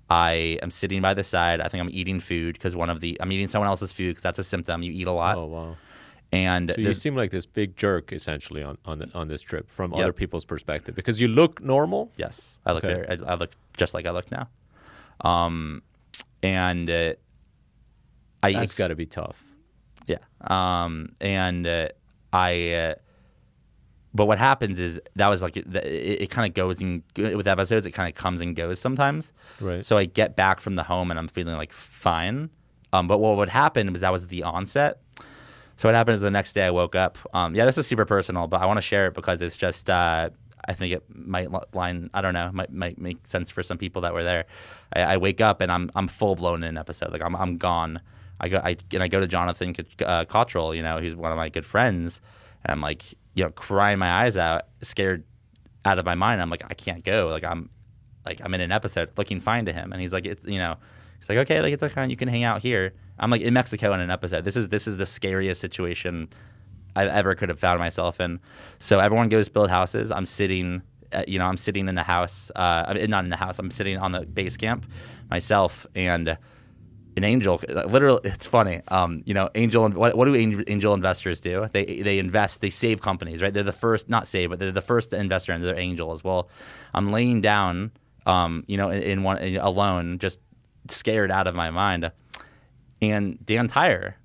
I am sitting by the side. I think I'm eating food because I'm eating someone else's food because that's a symptom. You eat a lot. Oh, wow. And so you seem like this big jerk essentially on this trip from other people's perspective, because you look normal. Yes, I look I look just like I look now. That's got to be tough. Yeah. But what happens is that was like it kind of goes with episodes. It kind of comes and goes sometimes. Right. So I get back from the home and I'm feeling like fine. But what would happen was that was the onset. So what happened is the next day I woke up. This is super personal, but I want to share it because it's just I think it might might make sense for some people that were there. I wake up and I'm full blown in an episode. Like I'm gone. I go to Jonathan Cottrell. He's one of my good friends, and I'm like, crying my eyes out, scared out of my mind. I'm like, I can't go. I'm in an episode, looking fine to him, and he's like, he's like, okay, like it's okay, you can hang out here. I'm like in Mexico in an episode. This is the scariest situation I ever could have found myself in. So everyone goes build houses. I'm sitting, I'm sitting in the house. Not in the house. I'm sitting on the base camp myself, and an angel, literally, it's funny. Angel. What do angel investors do? They invest. They save companies, right? They're the first, not save, but they're the first investor, and they're angel as well. I'm laying down, in one alone, just scared out of my mind, and Dan Tyre,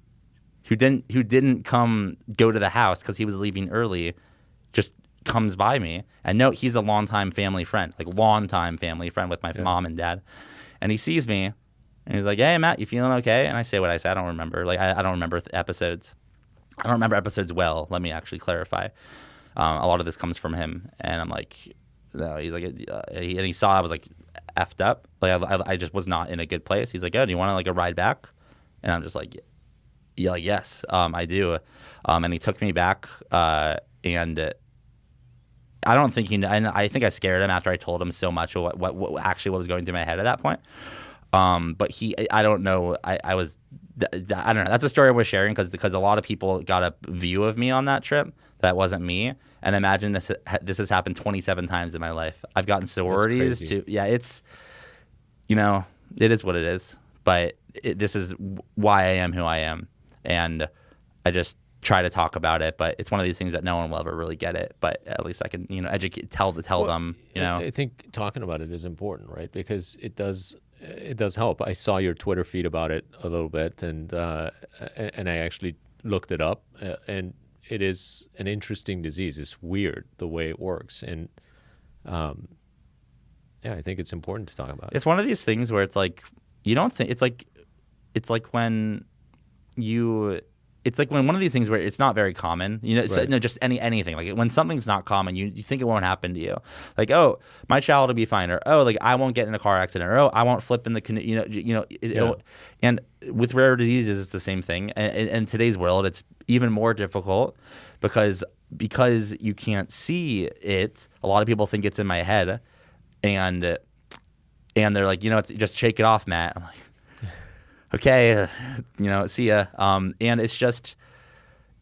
who didn't go to the house because he was leaving early, just comes by me. And no, he's a longtime family friend with my mom and dad, and he sees me. And he's like, hey, Matt, you feeling okay? And I say what I say. I don't remember. I don't remember episodes. I don't remember episodes well. Let me actually clarify. A lot of this comes from him. And I'm like, no. He's like, and he saw I was like effed up. Like I just was not in a good place. He's like, oh, do you want like a ride back? And I'm just like, yeah, like, yes, I do. And he took me back, and I don't think and I think I scared him after I told him so much of what actually what was going through my head at that point. But I don't know. I was, I don't know. That's a story I was sharing because a lot of people got a view of me on that trip that wasn't me. And imagine this has happened 27 times in my life. I've gotten sororities to, yeah, it's, it is what it is. But this is why I am who I am. And I just try to talk about it, but it's one of these things that no one will ever really get it. But at least I can, educate, tell them, I think talking about it is important, right? Because it does help. I saw your Twitter feed about it a little bit, and I actually looked it up, and it is an interesting disease. It's weird the way it works, and I think it's important to talk about it. It's one of these things where it's like you don't think it's like when one of these things where it's not very common, Right. So, just anything. Like when something's not common, you think it won't happen to you. Like, oh, my child will be fine, or oh, like I won't get in a car accident, or oh, I won't flip in the canoe. And with rare diseases, it's the same thing. And in today's world, it's even more difficult because you can't see it. A lot of people think it's in my head, and they're like, it's just shake it off, Matt. I'm like, okay, see ya. And it's just,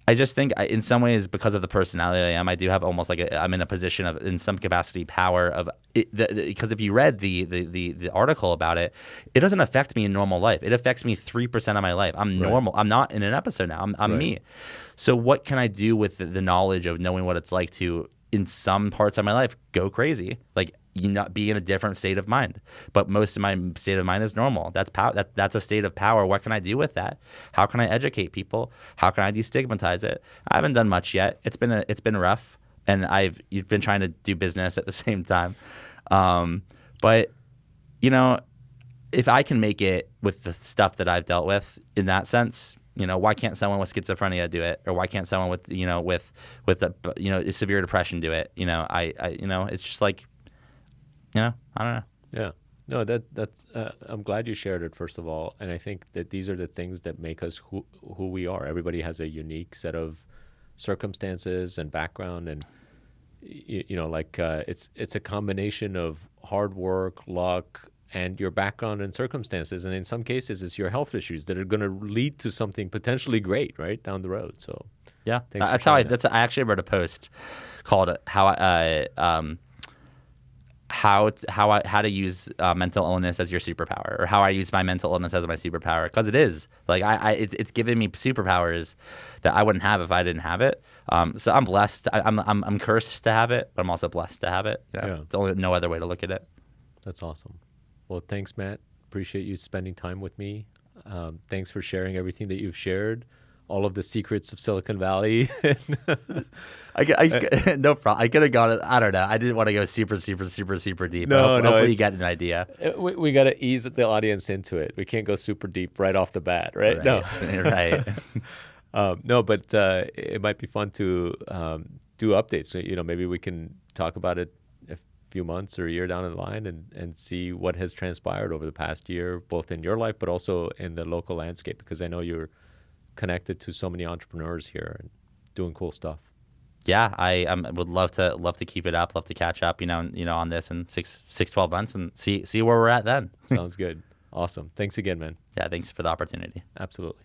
I just think in some ways because of the personality I am, I do have almost like I'm in a position of, in some capacity, power of it, because if you read the article about it, it doesn't affect me in normal life. It affects me 3% of my life. I'm normal. I'm not in an episode now. I'm me. So what can I do with the knowledge of knowing what it's like to, in some parts of my life, go crazy? Like, not be in a different state of mind, but most of my state of mind is normal. That's power. That's a state of power. What can I do with that? How can I educate people? How can I destigmatize it? I haven't done much yet. It's been rough, and you've been trying to do business at the same time. But if I can make it with the stuff that I've dealt with in that sense, why can't someone with schizophrenia do it, or why can't someone with severe depression do it? It's just like. I don't know. Yeah. No, that's. I'm glad you shared it, first of all, and I think that these are the things that make us who we are. Everybody has a unique set of circumstances and background, and it's a combination of hard work, luck, and your background and circumstances, and in some cases, it's your health issues that are going to lead to something potentially great, right, down the road. So yeah, that's how I actually wrote a post called how to use mental illness as your superpower, or how I use my mental illness as my superpower, because it is like it's giving me superpowers that I wouldn't have if I didn't have it. So I'm blessed. I'm cursed to have it, but I'm also blessed to have it. It's only no other way to look at it. That's awesome. Well, thanks, Matt. Appreciate you spending time with me. Thanks for sharing everything that you've shared. All of the secrets of Silicon Valley. No problem. I could have gone. I don't know. I didn't want to go super deep. No, hopefully you get an idea. We got to ease the audience into it. We can't go super deep right off the bat, right? No, right. No, but it might be fun to do updates. Maybe we can talk about it a few months or a year down the line, and see what has transpired over the past year, both in your life but also in the local landscape. Because I know you're connected to so many entrepreneurs here and doing cool stuff. Yeah, I would love to keep it up, love to catch up, on this in 12 months and see where we're at then. Sounds good. Awesome. Thanks again, man. Yeah, thanks for the opportunity. Absolutely.